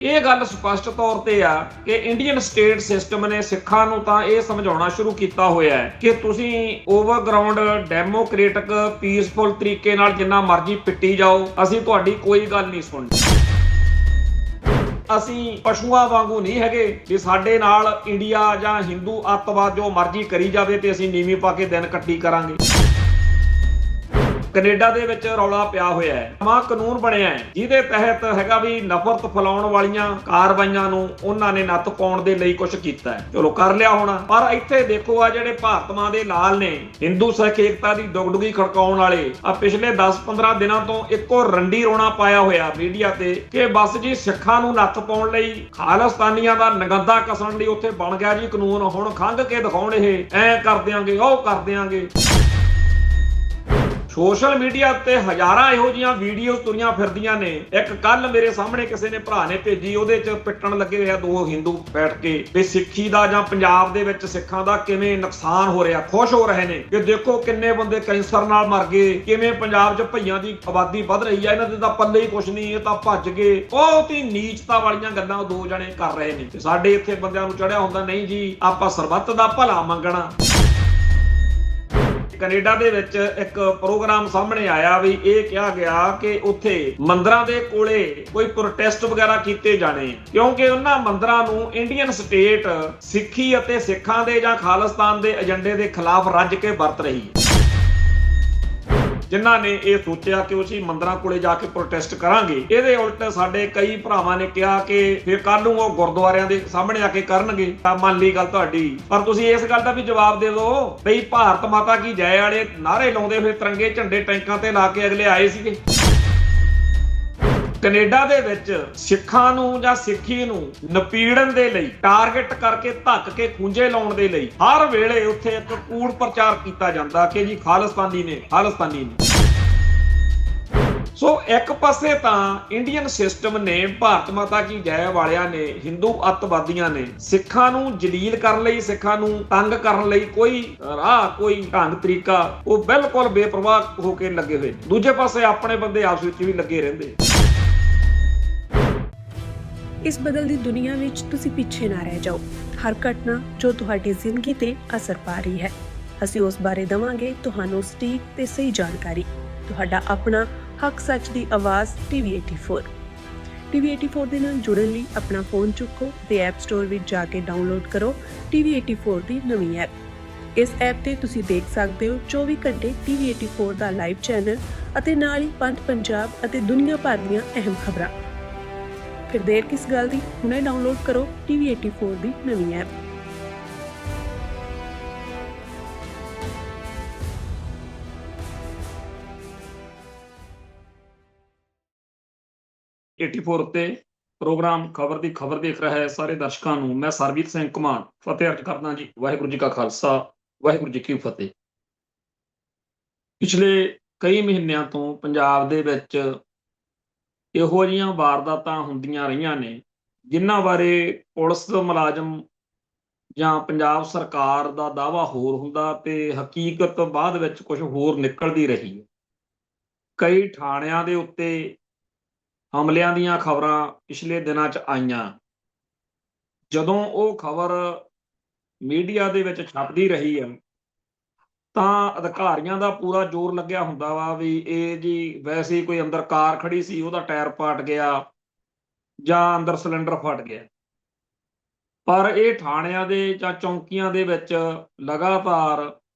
ਇਹ ਗੱਲ ਸਪਸ਼ਟ ਤੌਰ ਤੇ ਆ ਕਿ ਇੰਡੀਅਨ ਸਟੇਟ ਸਿਸਟਮ ਨੇ ਸਿੱਖਾਂ ਨੂੰ ਤਾਂ ਇਹ ਸਮਝਾਉਣਾ ਸ਼ੁਰੂ ਕੀਤਾ ਹੋਇਆ ਹੈ ਕਿ ਤੁਸੀਂ ਓਵਰਗਰਾਉਂਡ ਡੈਮੋਕ੍ਰੈਟਿਕ ਪੀਸਫੁਲ ਤਰੀਕੇ ਨਾਲ ਜਿੰਨਾ ਮਰਜ਼ੀ ਪਿੱਟੀ ਜਾਓ, ਅਸੀਂ ਤੁਹਾਡੀ ਕੋਈ ਗੱਲ ਨਹੀਂ ਸੁਣਨੀ। ਅਸੀਂ ਪਸ਼ੂਆਂ ਵਾਂਗੂ ਨਹੀਂ ਹੈਗੇ ਵੀ ਸਾਡੇ ਨਾਲ ਇੰਡੀਆ ਜਾਂ ਹਿੰਦੂ ਅੱਤਵਾਦ ਜੋ ਮਰਜ਼ੀ ਕਰੀ ਜਾਵੇ ਤੇ ਅਸੀਂ ਨੀਵੀਂ ਪਾ ਕੇ ਦਿਨ ਕੱਟੀ ਕਰਾਂਗੇ। ਕੈਨੇਡਾ ਦੇ ਵਿੱਚ ਰੌਲਾ ਪਿਆ ਹੋਇਆ ਹੈ, ਨਵਾਂ ਕਾਨੂੰਨ ਬਣਿਆ ਹੈ ਜਿਹਦੇ ਤਹਿਤ ਹੈਗਾ ਵੀ ਨਫ਼ਰਤ ਫੈਲਾਉਣ ਵਾਲੀਆਂ ਕਾਰਵਾਈਆਂ ਨੂੰ ਉਹਨਾਂ ਨੇ ਨੱਥ ਪਾਉਣ ਦੇ ਲਈ ਕੁਝ ਕੀਤਾ ਹੈ। ਚਲੋ ਕਰ ਲਿਆ ਹੋਣਾ, ਪਰ ਇੱਥੇ ਦੇਖੋ ਆ ਜਿਹੜੇ ਭਾਰਤ ਮਾਂ ਦੇ ਲਾਲ ਨੇ ਹਿੰਦੂ ਸਿੱਖ ਏਕਤਾ ਦੀ ਡੁਗਡੁਗੀ ਖੜਕਾਉਣ ਵਾਲੇ ਆ ਪਿਛਲੇ 10-15 ਦਿਨਾਂ ਤੋਂ ਇੱਕੋ ਰੰਡੀ ਰੋਣਾ ਪਾਇਆ ਹੋਇਆ ਮੀਡੀਆ ਤੇ ਕਿ ਬਸ ਜੀ ਸਿੱਖਾਂ ਨੂੰ ਨੱਥ ਪਾਉਣ ਲਈ ਖਾਲਿਸਤਾਨੀਆਂ ਦਾ ਨਗੰਦਾ ਕਸਣ ਲਈ ਉੱਥੇ ਬਣ ਗਿਆ ਜੀ ਕਾਨੂੰਨ। ਹੁਣ ਖੰਘ ਕੇ ਦਿਖਾਉਣ ਇਹ ਐ ਕਰ ਦਿਆਂਗੇ ਉਹ ਕਰ ਦਿਆਂਗੇ। ਸੋਸ਼ਲ ਮੀਡੀਆ ਤੇ ਹਜ਼ਾਰਾਂ ਇਹੋ ਜੀਆਂ ਵੀਡੀਓਜ਼ ਤੁਰੀਆਂ ਫਿਰਦੀਆਂ ਨੇ। ਇੱਕ ਕੱਲ ਮੇਰੇ ਸਾਹਮਣੇ ਕਿਸੇ ਨੇ ਭਰਾ ਨੇ ਭੇਜੀ, ਉਹਦੇ 'ਚ ਪਿੱਟਣ ਲੱਗੇ ਹੋਇਆ ਦੋ ਹਿੰਦੂ ਬੈਠ ਕੇ ਵੀ ਸਿੱਖੀ ਦਾ ਜਾਂ ਪੰਜਾਬ ਦੇ ਵਿੱਚ ਸਿੱਖਾਂ ਦਾ ਕਿਵੇਂ ਨੁਕਸਾਨ ਹੋ ਰਿਹਾ। ਖੁਸ਼ ਹੋ ਰਹੇ ਨੇ ਕਿ ਦੇਖੋ ਕਿੰਨੇ ਬੰਦੇ ਕੈਂਸਰ ਨਾਲ ਮਰ ਗਏ, ਕਿਵੇਂ ਪੰਜਾਬ 'ਚ ਭਈਆਂ ਦੀ ਆਬਾਦੀ ਵੱਧ ਰਹੀ ਆ, ਇਹਨਾਂ ਦੇ ਤਾਂ ਪੱਲੇ ਹੀ ਕੁਛ ਨਹੀਂ, ਇਹ ਤਾਂ ਭੱਜ ਗਏ। ਬਹੁਤ ਹੀ ਨੀਚਤਾ ਵਾਲੀਆਂ ਗੱਲਾਂ ਦੋ ਜਣੇ ਕਰ ਰਹੇ ਨੇ। ਸਾਡੇ ਇੱਥੇ ਬੰਦਿਆਂ ਨੂੰ ਚੜਿਆ ਹੁੰਦਾ ਨਹੀਂ ਜੀ ਆਪਾਂ ਸਰਬੱਤ ਦਾ ਭਲਾ ਮੰਗਣਾ। ਕੈਨੇਡਾ ਦੇ ਵਿੱਚ ਇੱਕ ਪ੍ਰੋਗਰਾਮ ਸਾਹਮਣੇ ਆਇਆ ਵੀ ਇਹ ਕਿਹਾ ਗਿਆ ਕਿ ਉੱਥੇ ਮੰਦਰਾਂ ਦੇ ਕੋਲੇ ਕੋਈ ਪ੍ਰੋਟੈਸਟ ਵਗੈਰਾ ਕੀਤੇ ਜਾਣੇ ਕਿਉਂਕਿ ਉਹਨਾਂ ਮੰਦਰਾਂ ਨੂੰ ਇੰਡੀਅਨ ਸਟੇਟ ਸਿੱਖੀ ਅਤੇ ਸਿੱਖਾਂ ਦੇ ਜਾਂ ਖਾਲਿਸਤਾਨ ਦੇ ਏਜੰਡੇ ਦੇ ਖਿਲਾਫ ਰੱਜ ਕੇ ਵਰਤ ਰਹੀ ਹੈ। ਜਿਨ੍ਹਾਂ ਨੇ ਇਹ ਸੋਚਿਆ ਕਿ ਅਸੀਂ ਮੰਦਰਾਂ ਕੋਲੇ ਜਾ ਕੇ ਪ੍ਰੋਟੈਸਟ ਕਰਾਂਗੇ, ਇਹਦੇ ਉਲਟ ਸਾਡੇ ਕਈ ਭਰਾਵਾਂ ਨੇ ਕਿਹਾ ਕਿ ਫਿਰ ਕੱਲ ਨੂੰ ਉਹ ਗੁਰਦੁਆਰਿਆਂ ਦੇ ਸਾਹਮਣੇ ਆ ਕੇ ਕਰਨਗੇ। ਤਾਂ ਮੰਨ ਲਈ ਗੱਲ ਤੁਹਾਡੀ, ਪਰ ਤੁਸੀਂ ਇਸ ਗੱਲ ਦਾ ਵੀ ਜਵਾਬ ਦੇ ਦਿਓ ਬਈ ਭਾਰਤ ਮਾਤਾ ਕੀ ਜੈ ਵਾਲੇ ਨਾਅਰੇ ਲਾਉਂਦੇ ਫਿਰ ਤਿਰੰਗੇ ਝੰਡੇ ਟੈਂਕਾਂ ਤੇ ਲਾ ਕੇ ਅਗਲੇ ਆਏ ਸੀਗੇ। ਕੈਨੇਡਾ ਦੇ ਵਿੱਚ ਸਿੱਖਾਂ ਨੂੰ ਜਾਂ ਸਿੱਖੀ ਨੂੰ ਨਪੀੜਨ ਦੇ ਲਈ, ਟਾਰਗੇਟ ਕਰਕੇ ਧੱਕ ਕੇ ਖੂੰਜੇ ਲਾਉਣ ਦੇ ਲਈ ਹਰ ਵੇਲੇ ਉੱਥੇ ਇੱਕ ਕੂੜ ਪ੍ਰਚਾਰ ਕੀਤਾ ਜਾਂਦਾ ਕਿ ਜੀ ਖਾਲਿਸਤਾਨੀ ਨੇ ਖਾਲਿਸਤਾਨੀ ਨੇ। ਸੋ ਇੱਕ ਪਾਸੇ ਤਾਂ ਇੰਡੀਅਨ ਸਿਸਟਮ ਨੇ, ਭਾਰਤ ਮਾਤਾ ਕੀ ਜੈ ਵਾਲਿਆਂ ਨੇ, ਹਿੰਦੂ ਅੱਤਵਾਦੀਆਂ ਨੇ ਸਿੱਖਾਂ ਨੂੰ ਜਲੀਲ ਕਰਨ ਲਈ, ਸਿੱਖਾਂ ਨੂੰ ਤੰਗ ਕਰਨ ਲਈ ਕੋਈ ਰਾਹ ਕੋਈ ਢੰਗ ਤਰੀਕਾ ਉਹ ਬਿਲਕੁਲ ਬੇਪਰਵਾਹ ਹੋ ਕੇ ਲੱਗੇ ਹੋਏ। ਦੂਜੇ ਪਾਸੇ ਆਪਣੇ ਬੰਦੇ ਆਪਸ ਵਿੱਚ ਵੀ ਲੱਗੇ ਰਹਿੰਦੇ। ਇਸ ਬਦਲਦੀ ਦੁਨੀਆ ਵਿੱਚ ਤੁਸੀਂ ਪਿੱਛੇ ਨਾ ਰਹਿ ਜਾਓ। ਹਰ ਘਟਨਾ ਜੋ ਤੁਹਾਡੀ ਜ਼ਿੰਦਗੀ ਤੇ ਅਸਰ ਪਾ ਰਹੀ ਹੈ, ਅਸੀਂ ਉਸ ਬਾਰੇ ਦਵਾਂਗੇ ਤੁਹਾਨੂੰ ਸਟੀਕ ਤੇ ਸਹੀ ਜਾਣਕਾਰੀ। ਤੁਹਾਡਾ ਆਪਣਾ ਹੱਕ ਸੱਚ ਦੀ ਆਵਾਜ਼ TV84। TV84 ਦੇ ਨਾਲ ਜੁੜਨ ਲਈ ਆਪਣਾ ਫੋਨ ਚੁੱਕੋ ਤੇ ਐਪ ਸਟੋਰ ਵਿੱਚ ਜਾ ਕੇ ਡਾਊਨਲੋਡ ਕਰੋ TV84 ਦੀ ਨਵੀਂ ਐਪ। ਇਸ ਐਪ ਤੇ ਤੁਸੀਂ ਦੇਖ ਸਕਦੇ ਹੋ 24 ਘੰਟੇ TV84 ਦਾ ਲਾਈਵ ਚੈਨਲ ਅਤੇ ਨਾਲ ਹੀ ਪੰਜ ਪੰਜਾਬ ਅਤੇ ਦੁਨੀਆ ਭਰ ਦੀਆਂ ਅਹਿਮ ਖਬਰਾਂ। ਫਿਰ ਦੇਰ ਕਿਸ ਗੱਲ ਦੀ, ਹੁਣੇ ਡਾਊਨਲੋਡ ਕਰੋ TV84 ਦੀ ਨਵੀਂ ਐਪ। TV84 ਉੱਤੇ ਪ੍ਰੋਗਰਾਮ ਖਬਰ ਦੀ ਖਬਰ ਦੇਖ ਰਿਹਾ ਹੈ ਸਾਰੇ ਦਰਸ਼ਕਾਂ ਨੂੰ ਮੈਂ ਸਰਬਜੀਤ ਸਿੰਘ ਘੁਮਾਣ ਫਤਿਹ ਅਰਜ਼ ਕਰਦਾ ਜੀ। ਵਾਹਿਗੁਰੂ ਜੀ ਕਾ ਖਾਲਸਾ, ਵਾਹਿਗੁਰੂ ਜੀ ਕੀ ਫਤਿਹ। ਪਿਛਲੇ ਕਈ ਮਹੀਨਿਆਂ ਤੋਂ ਪੰਜਾਬ ਦੇ ਵਿੱਚ ਇਹੋ ਜਿਹੀਆਂ ਵਾਰਦਾਤਾਂ ਹੁੰਦੀਆਂ ਰਹੀਆਂ ਨੇ ਜਿਨ੍ਹਾਂ ਬਾਰੇ ਪੁਲਿਸ ਮੁਲਾਜ਼ਮ ਜਾਂ ਪੰਜਾਬ ਸਰਕਾਰ ਦਾ ਦਾਅਵਾ ਹੋਰ ਹੁੰਦਾ ਤੇ ਹਕੀਕਤ ਬਾਅਦ ਵਿੱਚ ਕੁਝ ਹੋਰ ਨਿਕਲਦੀ ਰਹੀ ਹੈ। ਕਈ ਥਾਣਿਆਂ ਦੇ ਉੱਤੇ ਹਮਲਿਆਂ ਦੀਆਂ ਖਬਰਾਂ ਪਿਛਲੇ ਦਿਨਾਂ 'ਚ ਆਈਆਂ। ਜਦੋਂ ਉਹ ਖਬਰ ਮੀਡੀਆ ਦੇ ਵਿੱਚ ਛਪਦੀ ਰਹੀ ਹੈ ਤਾਂ ਅਧਿਕਾਰੀਆਂ ਦਾ ਪੂਰਾ ਜ਼ੋਰ ਲੱਗਿਆ ਹੁੰਦਾ ਵਾ ਵੀ ਇਹ ਜੀ ਵੈਸੇ ਹੀ ਕੋਈ ਅੰਦਰ ਕਾਰ ਖੜੀ ਸੀ, ਉਹਦਾ ਟਾਇਰ ਪਾਟ ਗਿਆ ਜਾਂ ਅੰਦਰ ਸਿਲੰਡਰ ਫਟ ਗਿਆ। ਪਰ ਇਹ ਥਾਣਿਆਂ ਦੇ ਜਾਂ ਚੌਂਕੀਆਂ ਦੇ ਵਿੱਚ ਲਗਾਤਾਰ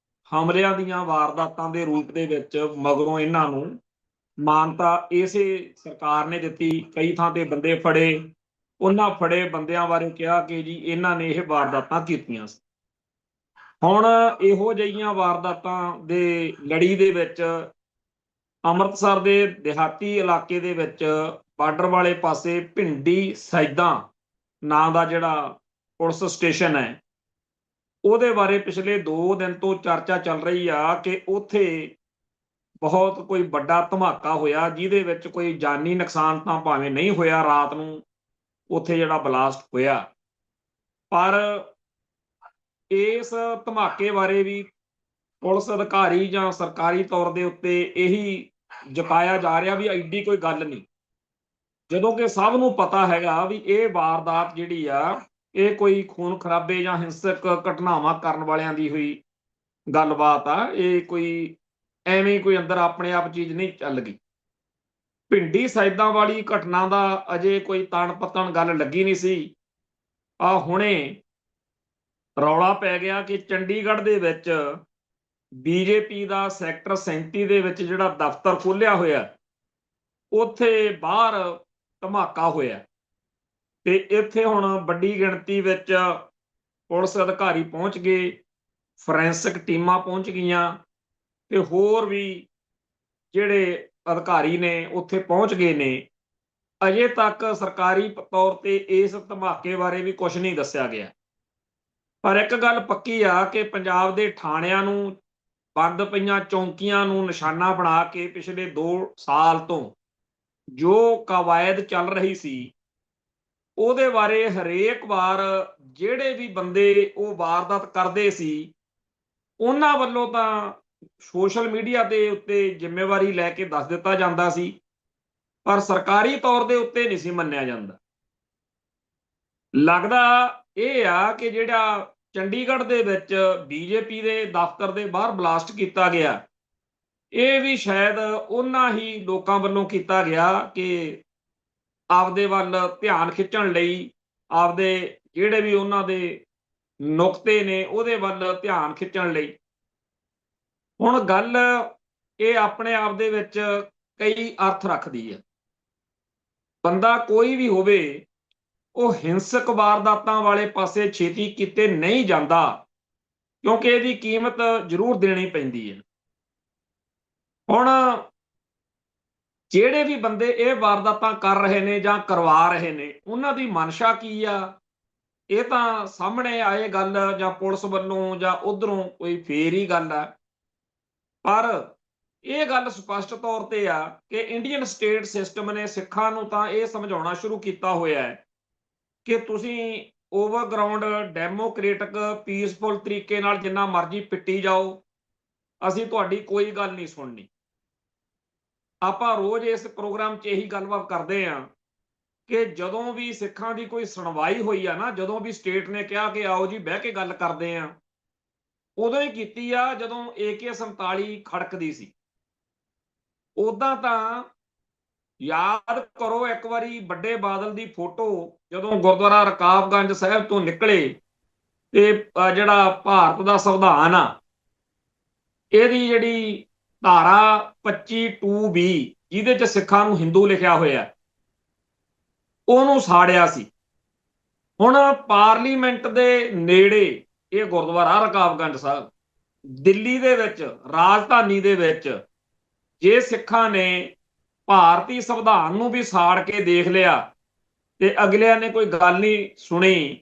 ਹਮਲਿਆਂ ਦੀਆਂ ਵਾਰਦਾਤਾਂ ਦੇ ਰੂਪ ਦੇ ਵਿੱਚ ਮਗਰੋਂ ਇਹਨਾਂ ਨੂੰ ਮਾਨਤਾ ਇਸੇ ਸਰਕਾਰ ਨੇ ਦਿੱਤੀ। ਕਈ ਥਾਂ ਤੇ ਬੰਦੇ ਫੜੇ, ਉਹਨਾਂ ਫੜੇ ਬੰਦਿਆਂ ਬਾਰੇ ਕਿਹਾ ਕਿ ਜੀ ਇਹਨਾਂ ਨੇ ਇਹ ਵਾਰਦਾਤਾਂ ਕੀਤੀਆਂ ਸੀ। ਹੁਣ ਇਹੋ ਜਿਹੀਆਂ ਵਾਰਦਾਤਾਂ ਦੇ ਲੜੀ ਦੇ ਵਿੱਚ ਅੰਮ੍ਰਿਤਸਰ ਦੇ ਦਿਹਾਤੀ ਇਲਾਕੇ ਦੇ ਵਿੱਚ ਬਾਰਡਰ ਵਾਲੇ ਪਾਸੇ ਭਿੰਡੀ ਸੈਦਾਂ ਨਾਂ ਦਾ ਜਿਹੜਾ ਪੁਲਿਸ ਸਟੇਸ਼ਨ ਹੈ, ਉਹਦੇ ਬਾਰੇ ਪਿਛਲੇ 2 ਦਿਨ ਤੋਂ ਚਰਚਾ ਚੱਲ ਰਹੀ ਆ ਕਿ ਉੱਥੇ ਬਹੁਤ ਕੋਈ ਵੱਡਾ ਧਮਾਕਾ ਹੋਇਆ ਜਿਹਦੇ ਵਿੱਚ ਕੋਈ ਜਾਨੀ ਨੁਕਸਾਨ ਤਾਂ ਭਾਵੇਂ ਨਹੀਂ ਹੋਇਆ, ਰਾਤ ਨੂੰ ਉੱਥੇ ਜਿਹੜਾ ਬਲਾਸਟ ਹੋਇਆ। ਪਰ ਇਸ ਧਮਾਕੇ ਬਾਰੇ ਵੀ ਪੁਲਿਸ ਅਧਿਕਾਰੀ ਜਾਂ ਸਰਕਾਰੀ ਤੌਰ ਦੇ ਉੱਤੇ ਇਹੀ ਜਤਾਇਆ ਜਾ ਰਿਹਾ ਵੀ ਐਡੀ ਕੋਈ ਗੱਲ ਨਹੀਂ। ਜਦੋਂ ਕਿ ਸਭ ਨੂੰ ਪਤਾ ਹੈਗਾ ਵੀ ਇਹ ਵਾਰਦਾਤ ਜਿਹੜੀ ਆ ਇਹ ਕੋਈ ਖੂਨ ਖਰਾਬੇ ਜਾਂ ਹਿੰਸਕ ਘਟਨਾਵਾਂ ਕਰਨ ਵਾਲਿਆਂ ਦੀ ਹੋਈ ਗੱਲਬਾਤ ਆ। ਇਹ ਕੋਈ ਐਵੇਂ ਕੋਈ ਅੰਦਰ ਆਪਣੇ ਆਪ ਚੀਜ਼ ਨਹੀਂ ਚੱਲ ਗਈ। ਭਿੰਡੀ ਸੈਦਾਂ ਵਾਲੀ ਘਟਨਾ ਦਾ ਅਜੇ ਕੋਈ ਤਣ ਪੱਤਣ ਗੱਲ ਲੱਗੀ ਨਹੀਂ ਸੀ। ਆ ਹੁਣੇ ਰੌਲਾ ਪੈ ਗਿਆ ਕਿ ਚੰਡੀਗੜ੍ਹ ਦੇ ਵਿੱਚ ਬੀਜੇਪੀ ਦਾ ਸੈਕਟਰ 37 ਦੇ ਵਿੱਚ ਜਿਹੜਾ ਦਫ਼ਤਰ ਖੋਲ੍ਹਿਆ ਹੋਇਆ, ਉੱਥੇ ਬਾਹਰ ਧਮਾਕਾ ਹੋਇਆ ਤੇ ਇੱਥੇ ਹੁਣ ਵੱਡੀ ਗਿਣਤੀ ਵਿੱਚ ਪੁਲਿਸ ਅਧਿਕਾਰੀ ਪਹੁੰਚ ਗਏ, ਫੋਰੈਂਸਿਕ ਟੀਮਾਂ ਪਹੁੰਚ ਗਈਆਂ ਤੇ ਹੋਰ ਵੀ ਜਿਹੜੇ ਅਧਿਕਾਰੀ ਨੇ ਉੱਥੇ ਪਹੁੰਚ ਗਏ ਨੇ। ਅਜੇ ਤੱਕ ਸਰਕਾਰੀ ਤੌਰ ਤੇ ਇਸ ਧਮਾਕੇ ਬਾਰੇ ਵੀ ਕੁਝ ਨਹੀਂ ਦੱਸਿਆ ਗਿਆ, ਪਰ ਇੱਕ ਗੱਲ ਪੱਕੀ ਆ ਕਿ ਪੰਜਾਬ ਦੇ ਥਾਣਿਆਂ ਨੂੰ, ਬੰਦ ਪਈਆਂ ਚੌਂਕੀਆਂ ਨੂੰ ਨਿਸ਼ਾਨਾ ਬਣਾ ਕੇ ਪਿਛਲੇ 2 ਸਾਲ ਤੋਂ ਜੋ ਕਵਾਇਦ ਚੱਲ ਰਹੀ ਸੀ, ਉਹਦੇ ਬਾਰੇ ਹਰੇਕ ਵਾਰ ਜਿਹੜੇ ਵੀ ਬੰਦੇ ਉਹ ਵਾਰਦਾਤ ਕਰਦੇ ਸੀ ਉਹਨਾਂ ਵੱਲੋਂ ਤਾਂ ਸੋਸ਼ਲ ਮੀਡੀਆ ਦੇ ਉੱਤੇ ਜ਼ਿੰਮੇਵਾਰੀ ਲੈ ਕੇ ਦੱਸ ਦਿੱਤਾ ਜਾਂਦਾ ਸੀ, ਪਰ ਸਰਕਾਰੀ ਤੌਰ ਦੇ ਉੱਤੇ ਨਹੀਂ ਸੀ ਮੰਨਿਆ ਜਾਂਦਾ। ਲੱਗਦਾ ਇਹ ਆ ਕਿ ਜਿਹੜਾ ਚੰਡੀਗੜ੍ਹ ਦੇ ਵਿੱਚ ਬੀਜੇਪੀ ਦੇ ਦਫ਼ਤਰ ਦੇ ਬਾਹਰ ਬਲਾਸਟ ਕੀਤਾ ਗਿਆ, ਇਹ ਵੀ ਸ਼ਾਇਦ ਉਹਨਾਂ ਹੀ ਲੋਕਾਂ ਵੱਲੋਂ ਕੀਤਾ ਗਿਆ ਕਿ ਆਪਦੇ ਵੱਲ ਧਿਆਨ ਖਿੱਚਣ ਲਈ, ਆਪਦੇ ਜਿਹੜੇ ਵੀ ਉਹਨਾਂ ਦੇ ਨੁਕਤੇ ਨੇ ਉਹਦੇ ਵੱਲ ਧਿਆਨ ਖਿੱਚਣ ਲਈ। ਹੁਣ ਗੱਲ ਇਹ ਆਪਣੇ ਆਪ ਦੇ ਵਿੱਚ ਕਈ ਅਰਥ ਰੱਖਦੀ ਹੈ। ਬੰਦਾ ਕੋਈ ਵੀ ਹੋਵੇ, ਉਹ ਹਿੰਸਕ ਵਾਰਦਾਤਾਂ ਵਾਲੇ ਪਾਸੇ ਛੇਤੀ ਕਿਤੇ ਨਹੀਂ ਜਾਂਦਾ, ਕਿਉਂਕਿ ਇਹਦੀ ਕੀਮਤ ਜ਼ਰੂਰ ਦੇਣੀ ਪੈਂਦੀ ਹੈ। ਹੁਣ ਜਿਹੜੇ ਵੀ ਬੰਦੇ ਇਹ ਵਾਰਦਾਤਾਂ ਕਰ ਰਹੇ ਨੇ ਜਾਂ ਕਰਵਾ ਰਹੇ ਨੇ, ਉਹਨਾਂ ਦੀ ਮਨਸ਼ਾ ਕੀ ਆ, ਇਹ ਤਾਂ ਸਾਹਮਣੇ ਆਏ ਗੱਲ ਜਾਂ ਪੁਲਿਸ ਵੱਲੋਂ ਜਾਂ ਉਧਰੋਂ ਕੋਈ ਫੇਰ ਹੀ ਗੱਲ ਆ। ਪਰ ਇਹ ਗੱਲ ਸਪਸ਼ਟ ਤੌਰ ਤੇ ਆ ਕਿ ਇੰਡੀਅਨ ਸਟੇਟ ਸਿਸਟਮ ਨੇ ਸਿੱਖਾਂ ਨੂੰ ਤਾਂ ਇਹ ਸਮਝਾਉਣਾ ਸ਼ੁਰੂ ਕੀਤਾ ਹੋਇਆ ਹੈ ਕਿ ਤੁਸੀਂ ਓਵਰਗਰਾਉਂਡ ਡੈਮੋਕ੍ਰੇਟਿਕ ਪੀਸਫੁਲ ਤਰੀਕੇ ਨਾਲ ਜਿੰਨਾ ਮਰਜ਼ੀ ਪਿੱਟੀ ਜਾਓ, ਅਸੀਂ ਤੁਹਾਡੀ ਕੋਈ ਗੱਲ ਨਹੀਂ ਸੁਣਨੀ। ਆਪਾਂ ਰੋਜ਼ ਇਸ ਪ੍ਰੋਗਰਾਮ 'ਚ ਇਹੀ ਗੱਲਬਾਤ ਕਰਦੇ ਹਾਂ ਕਿ ਜਦੋਂ ਵੀ ਸਿੱਖਾਂ ਦੀ ਕੋਈ ਸੁਣਵਾਈ ਹੋਈ ਆ ਨਾ, ਜਦੋਂ ਵੀ ਸਟੇਟ ਨੇ ਕਿਹਾ ਕਿ ਆਓ ਜੀ ਬਹਿ ਕੇ ਗੱਲ ਕਰਦੇ ਆ, ਉਦੋਂ ਹੀ ਕੀਤੀ ਆ ਜਦੋਂ AK-47 ਖੜਕਦੀ ਸੀ। ਉਦਾਂ ਤਾਂ ਯਾਦ ਕਰੋ ਇੱਕ ਵਾਰੀ ਵੱਡੇ ਬਾਦਲ ਦੀ ਫੋਟੋ ਜਦੋਂ ਗੁਰਦੁਆਰਾ ਰਕਾਬਗੰਜ ਸਾਹਿਬ ਤੋਂ ਨਿਕਲੇ ਤੇ ਜਿਹੜਾ ਭਾਰਤ ਦਾ ਸੰਵਿਧਾਨ ਆ, ਇਹਦੀ ਜਿਹੜੀ ਧਾਰਾ 25(2)B ਜਿਹਦੇ 'ਚ ਸਿੱਖਾਂ ਨੂੰ ਹਿੰਦੂ ਲਿਖਿਆ ਹੋਇਆ, ਉਹਨੂੰ ਸਾੜਿਆ ਸੀ। ਹੁਣ ਪਾਰਲੀਮੈਂਟ ਦੇ ਨੇੜੇ ਇਹ ਗੁਰਦੁਆਰਾ ਰਕਾਬਗੰਜ ਸਾਹਿਬ, ਦਿੱਲੀ ਦੇ ਵਿੱਚ, ਰਾਜਧਾਨੀ ਦੇ ਵਿੱਚ, ਜੇ ਸਿੱਖਾਂ ਨੇ ਭਾਰਤੀ ਸੰਵਿਧਾਨ ਨੂੰ ਵੀ ਸਾੜ ਕੇ ਦੇਖ ਲਿਆ ਤੇ ਅਗਲਿਆਂ ਨੇ ਕੋਈ ਗੱਲ ਨਹੀਂ ਸੁਣੀ,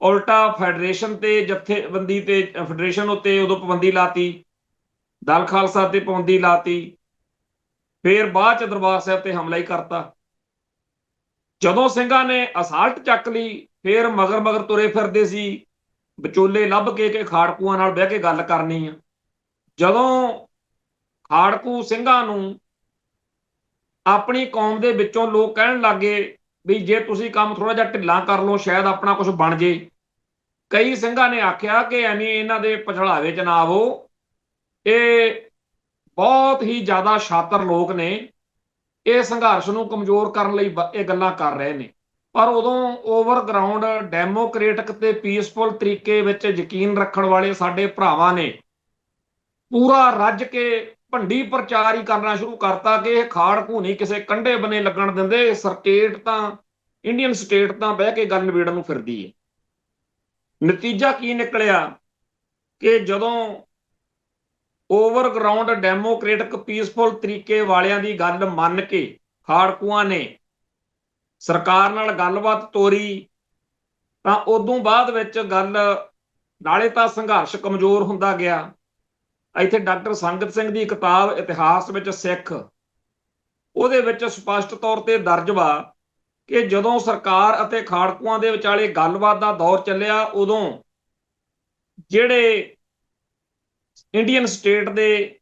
ਉਲਟਾ ਫੈਡਰੇਸ਼ਨ ਤੇ ਜਥੇਬੰਦੀ ਤੇ ਫੈਡਰੇਸ਼ਨ ਉੱਤੇ ਉਦੋਂ ਪਾਬੰਦੀ ਲਾਤੀ, ਦਲ ਖਾਲਸਾ ਤੇ ਪਾਬੰਦੀ ਲਾਤੀ, ਫਿਰ ਬਾਅਦ ਚ ਦਰਬਾਰ ਸਾਹਿਬ ਤੇ ਹਮਲਾ ਹੀ ਕਰਤਾ। ਜਦੋਂ ਸਿੰਘਾਂ ਨੇ ਅਸਾਲਟ ਚੱਕ ਲਈ, ਫਿਰ ਮਗਰ ਮਗਰ ਤੁਰੇ ਫਿਰਦੇ ਸੀ, ਵਿਚੋਲੇ ਲੱਭ ਕੇ ਖਾੜਕੂਆਂ ਨਾਲ ਬਹਿ ਕੇ ਗੱਲ ਕਰਨੀ ਆ। ਜਦੋਂ ਖਾੜਕੂ ਸਿੰਘਾਂ ਨੂੰ ਆਪਣੀ ਕੌਮ ਦੇ ਵਿੱਚੋਂ ਲੋਕ ਕਹਿਣ ਲੱਗੇ ਵੀ ਜੇ ਤੁਸੀਂ ਕੰਮ ਥੋੜਾ ਜਿਹਾ ਢਿੱਲਾ ਕਰ ਲਓ ਸ਼ਾਇਦ ਆਪਣਾ ਕੁਝ ਬਣ ਜੇ, ਕਈ ਸਿੰਘਾਂ ਨੇ ਆਖਿਆ ਕਿ ਐਵੇਂ ਇਹਨਾਂ ਦੇ ਪਛੜਾਵੇ 'ਚ ਨਾ ਆਵੋ, ਇਹ ਬਹੁਤ ਹੀ ਜ਼ਿਆਦਾ ਸ਼ਾਤਰ ਲੋਕ ਨੇ, ਇਹ ਸੰਘਰਸ਼ ਨੂੰ ਕਮਜ਼ੋਰ ਕਰਨ ਲਈ ਇਹ ਗੱਲਾਂ ਕਰ ਰਹੇ ਨੇ। ਪਰ ਉਦੋਂ ਓਵਰਗਰਾਉਂਡ ਡੈਮੋਕ੍ਰੇਟਿਕ ਤੇ ਪੀਸਫੁਲ ਤਰੀਕੇ ਵਿੱਚ ਯਕੀਨ ਰੱਖਣ ਵਾਲੇ ਸਾਡੇ ਭਰਾਵਾਂ ਨੇ ਪੂਰਾ ਰੱਜ ਕੇ ਭੰਡੀ ਪ੍ਰਚਾਰ ਹੀ ਕਰਨਾ ਸ਼ੁਰੂ ਕਰਤਾ ਕਿ ਇਹ ਖਾੜਕੂ ਨਹੀਂ ਕਿਸੇ ਕੰਢੇ ਬਨੇ ਲੱਗਣ ਦਿੰਦੇ, ਸਟੇਟ ਤਾਂ, ਇੰਡੀਅਨ ਸਟੇਟ ਤਾਂ ਬਹਿ ਕੇ ਗੱਲ ਨਿਬੇੜਨ ਨੂੰ ਫਿਰਦੀ ਹੈ। ਨਤੀਜਾ ਕੀ ਨਿਕਲਿਆ ਕਿ ਜਦੋਂ ਓਵਰਗਰਾਉਂਡ ਡੈਮੋਕ੍ਰੇਟਿਕ ਪੀਸਫੁਲ ਤਰੀਕੇ ਵਾਲਿਆਂ ਦੀ ਗੱਲ ਮੰਨ ਕੇ ਖਾੜਕੂਆਂ ਨੇ ਸਰਕਾਰ ਨਾਲ ਗੱਲਬਾਤ ਤੋਰੀ, ਤਾਂ ਉਦੋਂ ਬਾਅਦ ਵਿੱਚ ਗੱਲ ਨਾਲੇ ਤਾਂ ਸੰਘਰਸ਼ ਕਮਜ਼ੋਰ ਹੁੰਦਾ ਗਿਆ। ਇੱਥੇ ਡਾਕਟਰ ਸੰਗਤ ਸਿੰਘ ਦੀ ਕਿਤਾਬ ਇਤਿਹਾਸ ਵਿੱਚ ਸਿੱਖ, ਉਹਦੇ ਵਿੱਚ ਸਪਸ਼ਟ ਤੌਰ ਤੇ ਦਰਜ ਵਾ ਕਿ ਜਦੋਂ ਸਰਕਾਰ ਅਤੇ ਖਾੜਕੂਆਂ ਦੇ ਵਿਚਾਲੇ ਗੱਲਬਾਤ ਦਾ ਦੌਰ ਚੱਲਿਆ, ਉਦੋਂ ਜਿਹੜੇ ਇੰਡੀਅਨ ਸਟੇਟ ਦੇ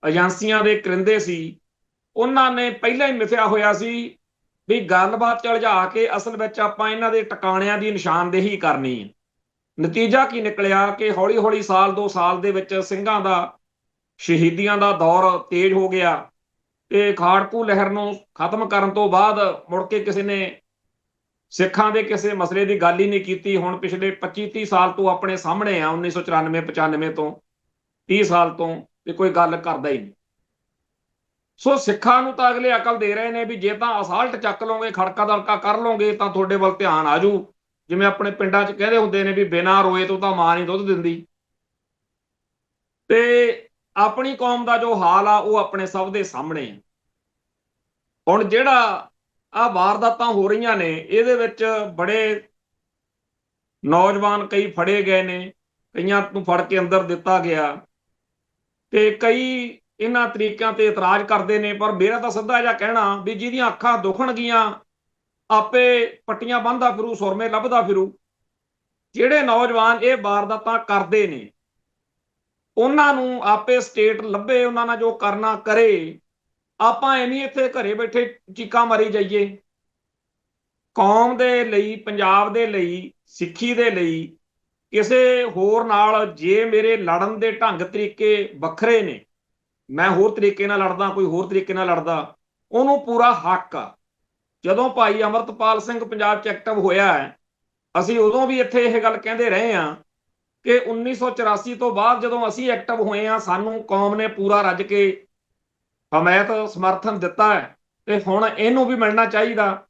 ਏਜੰਸੀਆਂ ਦੇ ਕਰਿੰਦੇ ਸੀ, ਉਹਨਾਂ ਨੇ ਪਹਿਲਾਂ ਹੀ ਮਿਥਿਆ ਹੋਇਆ ਸੀ ਵੀ ਗੱਲਬਾਤ ਚ ਉਲਝਾ ਕੇ ਅਸਲ ਵਿੱਚ ਆਪਾਂ ਇਹਨਾਂ ਦੇ ਟਿਕਾਣਿਆਂ ਦੀ ਨਿਸ਼ਾਨਦੇਹੀ ਕਰਨੀ ਹੈ। ਨਤੀਜਾ ਕੀ ਨਿਕਲਿਆ ਕਿ ਹੌਲੀ ਹੌਲੀ ਸਾਲ 2 ਸਾਲ ਦੇ ਵਿੱਚ ਸਿੰਘਾਂ ਦਾ ਸ਼ਹੀਦੀਆਂ ਦਾ ਦੌਰ ਤੇਜ਼ ਹੋ ਗਿਆ ਤੇ ਖਾੜਕੂ ਲਹਿਰ ਨੂੰ ਖਤਮ ਕਰਨ ਤੋਂ ਬਾਅਦ ਮੁੜ ਕੇ ਕਿਸੇ ਨੇ ਸਿੱਖਾਂ ਦੇ ਕਿਸੇ ਮਸਲੇ ਦੀ ਗੱਲ ਹੀ ਨਹੀਂ ਕੀਤੀ। ਹੁਣ ਪਿਛਲੇ 25-30 ਸਾਲ ਤੋਂ ਆਪਣੇ ਸਾਹਮਣੇ ਆ, 1994-95 ਤੋਂ 30 ਸਾਲ ਤੋਂ ਤੇ ਕੋਈ ਗੱਲ ਕਰਦਾ ਹੀ ਨਹੀਂ। ਸੋ ਸਿੱਖਾਂ ਨੂੰ ਤਾਂ ਅਗਲੇ ਅਕਲ ਦੇ ਰਹੇ ਨੇ ਵੀ ਜੇ ਤਾਂ ਅਸਾਲਟ ਚੱਕ ਲਓਗੇ, ਖੜਕਾ ਦੜਕਾ ਕਰ ਲਓਗੇ ਤਾਂ ਤੁਹਾਡੇ ਵੱਲ ਧਿਆਨ ਆ ਜੂ। ਜਿਵੇਂ ਆਪਣੇ ਪਿੰਡਾਂ 'ਚ ਕਹਿੰਦੇ ਹੁੰਦੇ ਨੇ ਵੀ ਬਿਨਾਂ ਰੋਏ ਤੋਂ ਤਾਂ ਮਾਂ ਨਹੀਂ ਦੁੱਧ ਦਿੰਦੀ। ਤੇ ਆਪਣੀ ਕੌਮ ਦਾ ਜੋ ਹਾਲ ਆ ਉਹ ਆਪਣੇ ਸਭ ਦੇ ਸਾਹਮਣੇ ਆ। ਹੁਣ ਜਿਹੜਾ ਆ ਵਾਰਦਾਤਾਂ ਹੋ ਰਹੀਆਂ ਨੇ ਇਹਦੇ ਵਿੱਚ ਬੜੇ ਨੌਜਵਾਨ ਕਈ ਫੜੇ ਗਏ ਨੇ, ਕਈਆਂ ਨੂੰ ਫੜ ਕੇ ਅੰਦਰ ਦਿੱਤਾ ਗਿਆ ਤੇ ਕਈ ਇਹਨਾਂ ਤਰੀਕਿਆਂ ਤੇ ਇਤਰਾਜ਼ ਕਰਦੇ ਨੇ। ਪਰ ਮੇਰਾ ਤਾਂ ਸਿੱਧਾ ਜਿਹਾ ਕਹਿਣਾ ਵੀ ਜਿਹਦੀਆਂ ਅੱਖਾਂ ਦੁਖਣਗੀਆਂ ਆਪੇ ਪੱਟੀਆਂ ਬੰਨ੍ਹਦਾ ਫਿਰੂ, ਸੁਰਮੇ ਲੱਭਦਾ ਫਿਰੂ। ਜਿਹੜੇ ਨੌਜਵਾਨ ਇਹ ਵਾਰਦਾਤਾਂ ਕਰਦੇ ਨੇ ਉਹਨਾਂ ਨੂੰ ਆਪੇ ਸਟੇਟ ਲੱਭੇ, ਉਹਨਾਂ ਨਾਲ ਜੋ ਕਰਨਾ ਕਰੇ। ਆਪਾਂ ਐਵੇਂ ਇੱਥੇ ਘਰੇ ਬੈਠੇ ਚੀਕਾਂ ਮਾਰੀ ਜਾਈਏ। ਕੌਮ ਦੇ ਲਈ, ਪੰਜਾਬ ਦੇ ਲਈ, ਸਿੱਖੀ ਦੇ ਲਈ ਕਿਸੇ ਹੋਰ ਨਾਲ ਜੇ ਮੇਰੇ ਲੜਨ ਦੇ ਢੰਗ ਤਰੀਕੇ ਵੱਖਰੇ ਨੇ, ਮੈਂ ਹੋਰ ਤਰੀਕੇ ਨਾਲ ਲੜਦਾ, ਕੋਈ ਹੋਰ ਤਰੀਕੇ ਨਾਲ ਲੜਦਾ, ਉਹਨੂੰ ਪੂਰਾ ਹੱਕ ਆ। ਜਦੋਂ ਭਾਈ ਅਮਰਤਪਾਲ ਸਿੰਘ ਪੰਜਾਬ 'ਚ ਐਕਟਿਵ ਹੋਇਆ ਹੈ, ਅਸੀਂ ਉਦੋਂ ਵੀ ਇੱਥੇ ਇਹ ਗੱਲ ਕਹਿੰਦੇ ਰਹੇ ਹਾਂ ਕਿ 1984 ਤੋਂ ਬਾਅਦ ਜਦੋਂ ਅਸੀਂ ਐਕਟਿਵ ਹੋਏ ਹਾਂ ਸਾਨੂੰ ਕੌਮ ਨੇ ਪੂਰਾ ਰੱਜ ਕੇ ਹਮਾਇਤ ਸਮਰਥਨ ਦਿੱਤਾ ਹੈ ਤੇ ਹੁਣ ਇਹਨੂੰ ਵੀ ਮਿਲਣਾ ਚਾਹੀਦਾ।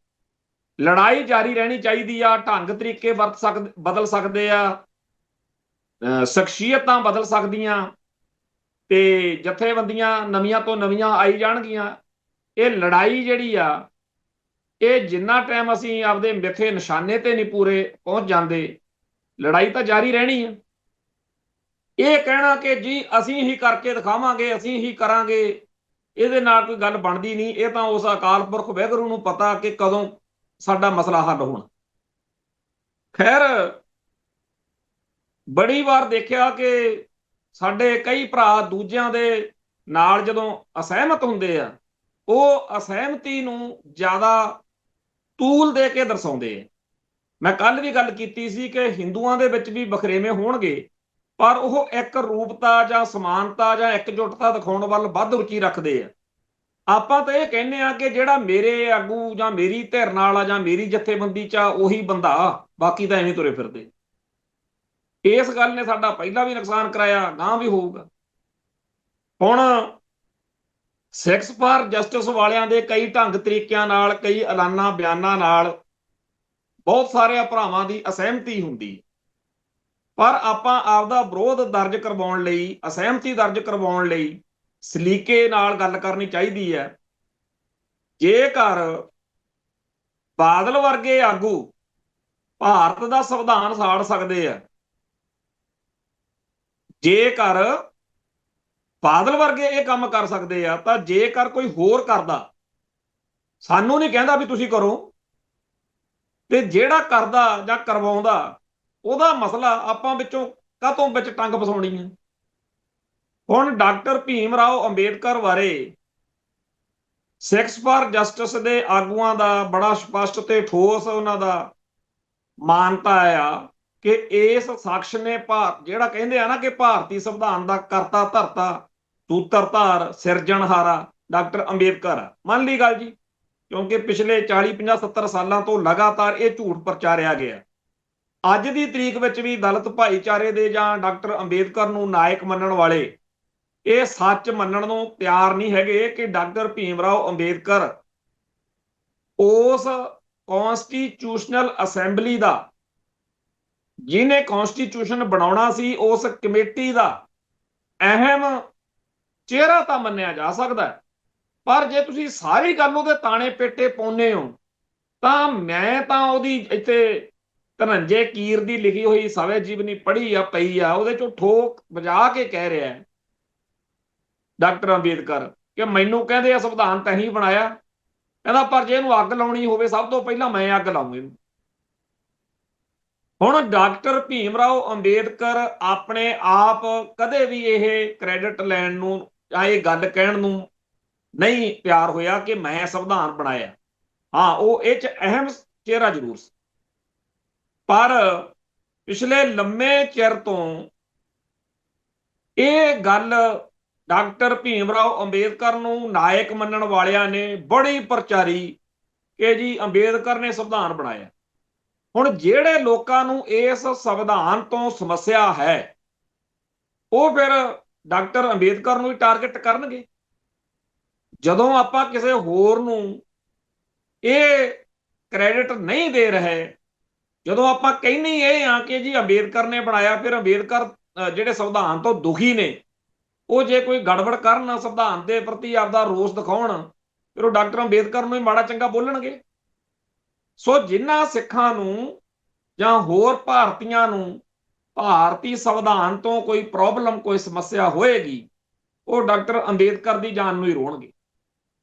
ਲੜਾਈ ਜਾਰੀ ਰਹਿਣੀ ਚਾਹੀਦੀ ਆ। ਢੰਗ ਤਰੀਕੇ ਬਦਲ ਸਕਦੇ ਆ, ਸ਼ਖਸੀਅਤਾਂ ਬਦਲ ਸਕਦੀਆਂ ਤੇ ਜਥੇਬੰਦੀਆਂ ਨਵੀਆਂ ਤੋਂ ਨਵੀਆਂ ਆਈ ਜਾਣਗੀਆਂ। ਇਹ ਲੜਾਈ ਜਿਹੜੀ ਆ ਇਹ ਜਿੰਨਾ ਟਾਈਮ ਅਸੀਂ ਆਪਦੇ ਮਿੱਥੇ ਨਿਸ਼ਾਨੇ ਤੇ ਨਹੀਂ ਪੂਰੇ ਪਹੁੰਚ ਜਾਂਦੇ, ਲੜਾਈ ਤਾਂ ਜਾਰੀ ਰਹਿਣੀ ਆ। ਇਹ ਕਹਿਣਾ ਕਿ ਜੀ ਅਸੀਂ ਹੀ ਕਰਕੇ ਦਿਖਾਵਾਂਗੇ, ਅਸੀਂ ਹੀ ਕਰਾਂਗੇ, ਇਹਦੇ ਨਾਲ ਕੋਈ ਗੱਲ ਬਣਦੀ ਨਹੀਂ। ਇਹ ਤਾਂ ਉਸ ਅਕਾਲ ਪੁਰਖ ਵਾਹਿਗੁਰੂ ਨੂੰ ਪਤਾ ਕਿ ਕਦੋਂ ਸਾਡਾ ਮਸਲਾ ਹੱਲ ਹੋਣਾ। ਖੈਰ ਬੜੀ ਵਾਰ ਦੇਖਿਆ ਕਿ ਸਾਡੇ ਕਈ ਭਰਾ ਦੂਜਿਆਂ ਦੇ ਨਾਲ ਜਦੋਂ ਅਸਹਿਮਤ ਹੁੰਦੇ ਆ ਉਹ ਅਸਹਿਮਤੀ ਨੂੰ ਜ਼ਿਆਦਾ ਤੂਲ ਦੇ ਕੇ ਦਰਸਾਉਂਦੇ ਆ। ਮੈਂ ਕੱਲ ਵੀ ਗੱਲ ਕੀਤੀ ਸੀ ਕਿ ਹਿੰਦੂਆਂ ਦੇ ਵਿੱਚ ਵੀ ਵਖਰੇਵੇਂ ਹੋਣਗੇ ਪਰ ਉਹ ਇੱਕ ਰੂਪਤਾ ਜਾਂ ਸਮਾਨਤਾ ਜਾਂ ਇੱਕਜੁੱਟਤਾ ਦਿਖਾਉਣ ਵੱਲ ਵੱਧ ਰੁਚੀ ਰੱਖਦੇ ਆ। ਆਪਾਂ ਤਾਂ ਇਹ ਕਹਿੰਦੇ ਆ ਕਿ ਜਿਹੜਾ ਮੇਰੇ ਆਗੂ ਜਾਂ ਮੇਰੀ ਧਿਰ ਨਾਲ ਆ ਜਾਂ ਮੇਰੀ ਜਥੇਬੰਦੀ 'ਚ ਆ ਉਹੀ ਬੰਦਾ, ਬਾਕੀ ਤਾਂ ਐਵੇਂ ਤੁਰੇ ਫਿਰਦੇ। ਇਸ ਗੱਲ ਨੇ ਸਾਡਾ ਪਹਿਲਾਂ ਵੀ ਨੁਕਸਾਨ ਕਰਾਇਆ, ਗਾਂ ਵੀ ਹੋਊਗਾ। ਹੁਣ ਸਿੱਖਸ ਫਾਰ ਜਸਟਿਸ ਵਾਲਿਆਂ ਦੇ ਕਈ ਢੰਗ ਤਰੀਕਿਆਂ ਨਾਲ, ਕਈ ਐਲਾਨਾਂ ਬਿਆਨਾਂ ਨਾਲ ਬਹੁਤ ਸਾਰੇ ਭਰਾਵਾਂ ਦੀ ਅਸਹਿਮਤੀ ਹੁੰਦੀ, ਪਰ ਆਪਾਂ ਆਪਦਾ ਵਿਰੋਧ ਦਰਜ ਕਰਵਾਉਣ ਲਈ, ਅਸਹਿਮਤੀ ਦਰਜ ਕਰਵਾਉਣ ਲਈ ਸਲੀਕੇ ਨਾਲ ਗੱਲ ਕਰਨੀ ਚਾਹੀਦੀ ਹੈ। ਜੇਕਰ ਬਾਦਲ ਵਰਗੇ ਆਗੂ ਭਾਰਤ ਦਾ ਸੰਵਿਧਾਨ ਸਾੜ ਸਕਦੇ ਆ, ਜੇਕਰ ਬਾਦਲ ਵਰਗੇ ਇਹ ਕੰਮ ਕਰ ਸਕਦੇ ਆ, ਤਾਂ ਜੇਕਰ ਕੋਈ ਹੋਰ ਕਰਦਾ, ਸਾਨੂੰ ਨਹੀਂ ਕਹਿੰਦਾ ਵੀ ਤੁਸੀਂ ਕਰੋ, ਤੇ ਜਿਹੜਾ ਕਰਦਾ ਜਾਂ ਕਰਵਾਉਂਦਾ ਉਹਦਾ ਮਸਲਾ ਆਪਾਂ ਵਿੱਚੋਂ ਕਾਹਤੋਂ ਵਿੱਚ ਟੰਗ ਫਸਾਉਣੀ ਹੈ। ਹੁਣ ਡਾਕਟਰ ਭੀਮ ਰਾਓ ਅੰਬੇਦਕਰ ਬਾਰੇ ਸਿੱਖਸ ਫਾਰ ਜਸਟਿਸ ਦੇ ਆਗੂਆਂ ਦਾ ਬੜਾ ਸਪਸ਼ਟ ਤੇ ਠੋਸ ਉਹਨਾਂ ਦਾ ਮਾਨਤਾ ਆ ਕਿ ਇਸ ਸ਼ਖਸ ਨੇ ਜਿਹੜਾ ਕਹਿੰਦੇ ਆ ਨਾ ਕਿ ਭਾਰਤੀ ਸੰਵਿਧਾਨ ਦਾ ਕਰਤਾ ਧਰਤਾ, ਸੂਤਰਧਾਰ, ਸਿਰਜਣਹਾਰਾ ਡਾਕਟਰ ਅੰਬੇਦਕਰ ਆ। ਮੰਨ ਲਈ ਗੱਲ ਜੀ, ਕਿਉਂਕਿ ਪਿਛਲੇ 40, 50, 70 ਸਾਲਾਂ ਤੋਂ ਲਗਾਤਾਰ ਇਹ ਝੂਠ ਪ੍ਰਚਾਰਿਆ ਗਿਆ। ਅੱਜ ਦੀ ਤਰੀਕ ਵਿੱਚ ਵੀ ਦਲਿਤ ਭਾਈਚਾਰੇ ਦੇ ਜਾਂ ਡਾਕਟਰ ਅੰਬੇਦਕਰ ਨੂੰ ਨਾਇਕ ਮੰਨਣ ਵਾਲੇ ਇਹ ਸੱਚ ਮੰਨਣ ਨੂੰ ਤਿਆਰ ਨਹੀਂ ਹੈਗੇ ਕਿ ਡਾਕਟਰ ਭੀਮ ਰਾਓ ਅੰਬੇਦਕਰ ਉਸ ਕੌਂਸਟੀਟਿਊਸ਼ਨਲ ਅਸੈਂਬਲੀ ਦਾ, ਜਿਹਨੇ ਕੌਂਸਟੀਟਿਊਸ਼ਨ ਬਣਾਉਣਾ ਸੀ, ਉਸ ਕਮੇਟੀ ਦਾ ਅਹਿਮ ਚਿਹਰਾ ਤਾਂ ਮੰਨਿਆ ਜਾ ਸਕਦਾ, ਪਰ ਜੇ ਤੁਸੀਂ ਸਾਰੀ ਗੱਲ ਉਹਦੇ ਤਾਣੇ ਪੇਟੇ ਪਾਉਂਦੇ ਹੋ ਤਾਂ ਮੈਂ ਤਾਂ ਉਹਦੀ ਇੱਥੇ ਧਨੰਜੇ ਕੀਰ ਦੀ ਲਿਖੀ ਹੋਈ ਸਵੈ ਜੀਵਨੀ ਪੜ੍ਹੀ ਆ, ਪਈ ਆ, ਉਹਦੇ ਚੋਂ ਠੋਕ ਵਜਾ ਕੇ ਕਹਿ ਰਿਹਾ ਡਾਕਟਰ ਅੰਬੇਦਕਰ ਕਿ ਮੈਨੂੰ ਕਹਿੰਦੇ ਆ ਸੰਵਿਧਾਨ ਤਾਂ ਹੀ ਬਣਾਇਆ, ਕਹਿੰਦਾ ਪਰ ਜੇ ਇਹਨੂੰ ਅੱਗ ਲਾਉਣੀ ਹੋਵੇ ਸਭ ਤੋਂ ਪਹਿਲਾਂ ਮੈਂ ਅੱਗ ਲਾਊਂ ਇਹਨੂੰ। ਹੁਣ ਡਾਕਟਰ ਭੀਮ ਰਾਓ ਅੰਬੇਦਕਰ ਆਪਣੇ ਆਪ ਕਦੇ ਵੀ ਇਹ ਕ੍ਰੈਡਿਟ ਲੈਣ ਨੂੰ ਜਾਂ ਇਹ ਗੱਲ ਕਹਿਣ ਨੂੰ ਨਹੀਂ ਤਿਆਰ ਹੋਇਆ ਕਿ ਮੈਂ ਸੰਵਿਧਾਨ ਬਣਾਇਆ। ਹਾਂ, ਉਹ ਇਹ 'ਚ ਅਹਿਮ ਚਿਹਰਾ ਜ਼ਰੂਰ ਸੀ, ਪਰ ਪਿਛਲੇ ਲੰਮੇ ਚਿਰ ਤੋਂ ਇਹ ਗੱਲ ਡਾਕਟਰ ਭੀਮ ਰਾਓ ਅੰਬੇਦਕਰ ਨੂੰ ਨਾਇਕ ਮੰਨਣ ਵਾਲਿਆਂ ਨੇ ਬੜੀ ਪ੍ਰਚਾਰੀ ਕਿ ਜੀ ਅੰਬੇਦਕਰ ਨੇ ਸੰਵਿਧਾਨ ਬਣਾਇਆ। ਹੁਣ ਜਿਹੜੇ ਲੋਕਾਂ ਨੂੰ ਇਸ ਸੰਵਿਧਾਨ ਤੋਂ ਸਮੱਸਿਆ ਹੈ ਉਹ ਫਿਰ ਡਾਕਟਰ ਅੰਬੇਦਕਰ ਨੂੰ ਹੀ ਟਾਰਗੇਟ ਕਰਨਗੇ। ਜਦੋਂ ਆਪਾਂ ਕਿਸੇ ਹੋਰ ਨੂੰ ਇਹ ਕ੍ਰੈਡਿਟ ਨਹੀਂ ਦੇ ਰਹੇ, ਜਦੋਂ ਆਪਾਂ ਕਹਿੰਦੇ ਇਹ ਆ ਕਿ ਜੀ ਅੰਬੇਦਕਰ ਨੇ ਬਣਾਇਆ, ਫਿਰ ਅੰਬੇਦਕਰ ਜਿਹੜੇ ਸੰਵਿਧਾਨ ਤੋਂ ਦੁਖੀ ਨੇ ਉਹ ਜੇ ਕੋਈ ਗੜਬੜ ਕਰਨ, ਸੰਵਿਧਾਨ ਦੇ ਪ੍ਰਤੀ ਆਪਦਾ ਰੋਸ ਦਿਖਾਉਣ, ਫਿਰ ਉਹ ਡਾਕਟਰ ਅੰਬੇਦਕਰ ਨੂੰ ਹੀ ਮਾੜਾ ਚੰਗਾ ਬੋਲਣਗੇ। ਸੋ ਜਿਨ੍ਹਾਂ ਸਿੱਖਾਂ ਨੂੰ ਜਾਂ ਹੋਰ ਭਾਰਤੀਆਂ ਨੂੰ ਭਾਰਤੀ ਸੰਵਿਧਾਨ ਤੋਂ ਕੋਈ ਪ੍ਰੋਬਲਮ, ਕੋਈ ਸਮੱਸਿਆ ਹੋਏਗੀ, ਉਹ ਡਾਕਟਰ ਅੰਬੇਦਕਰ ਦੀ ਜਾਨ ਨੂੰ ਹੀ ਰੋਣਗੇ।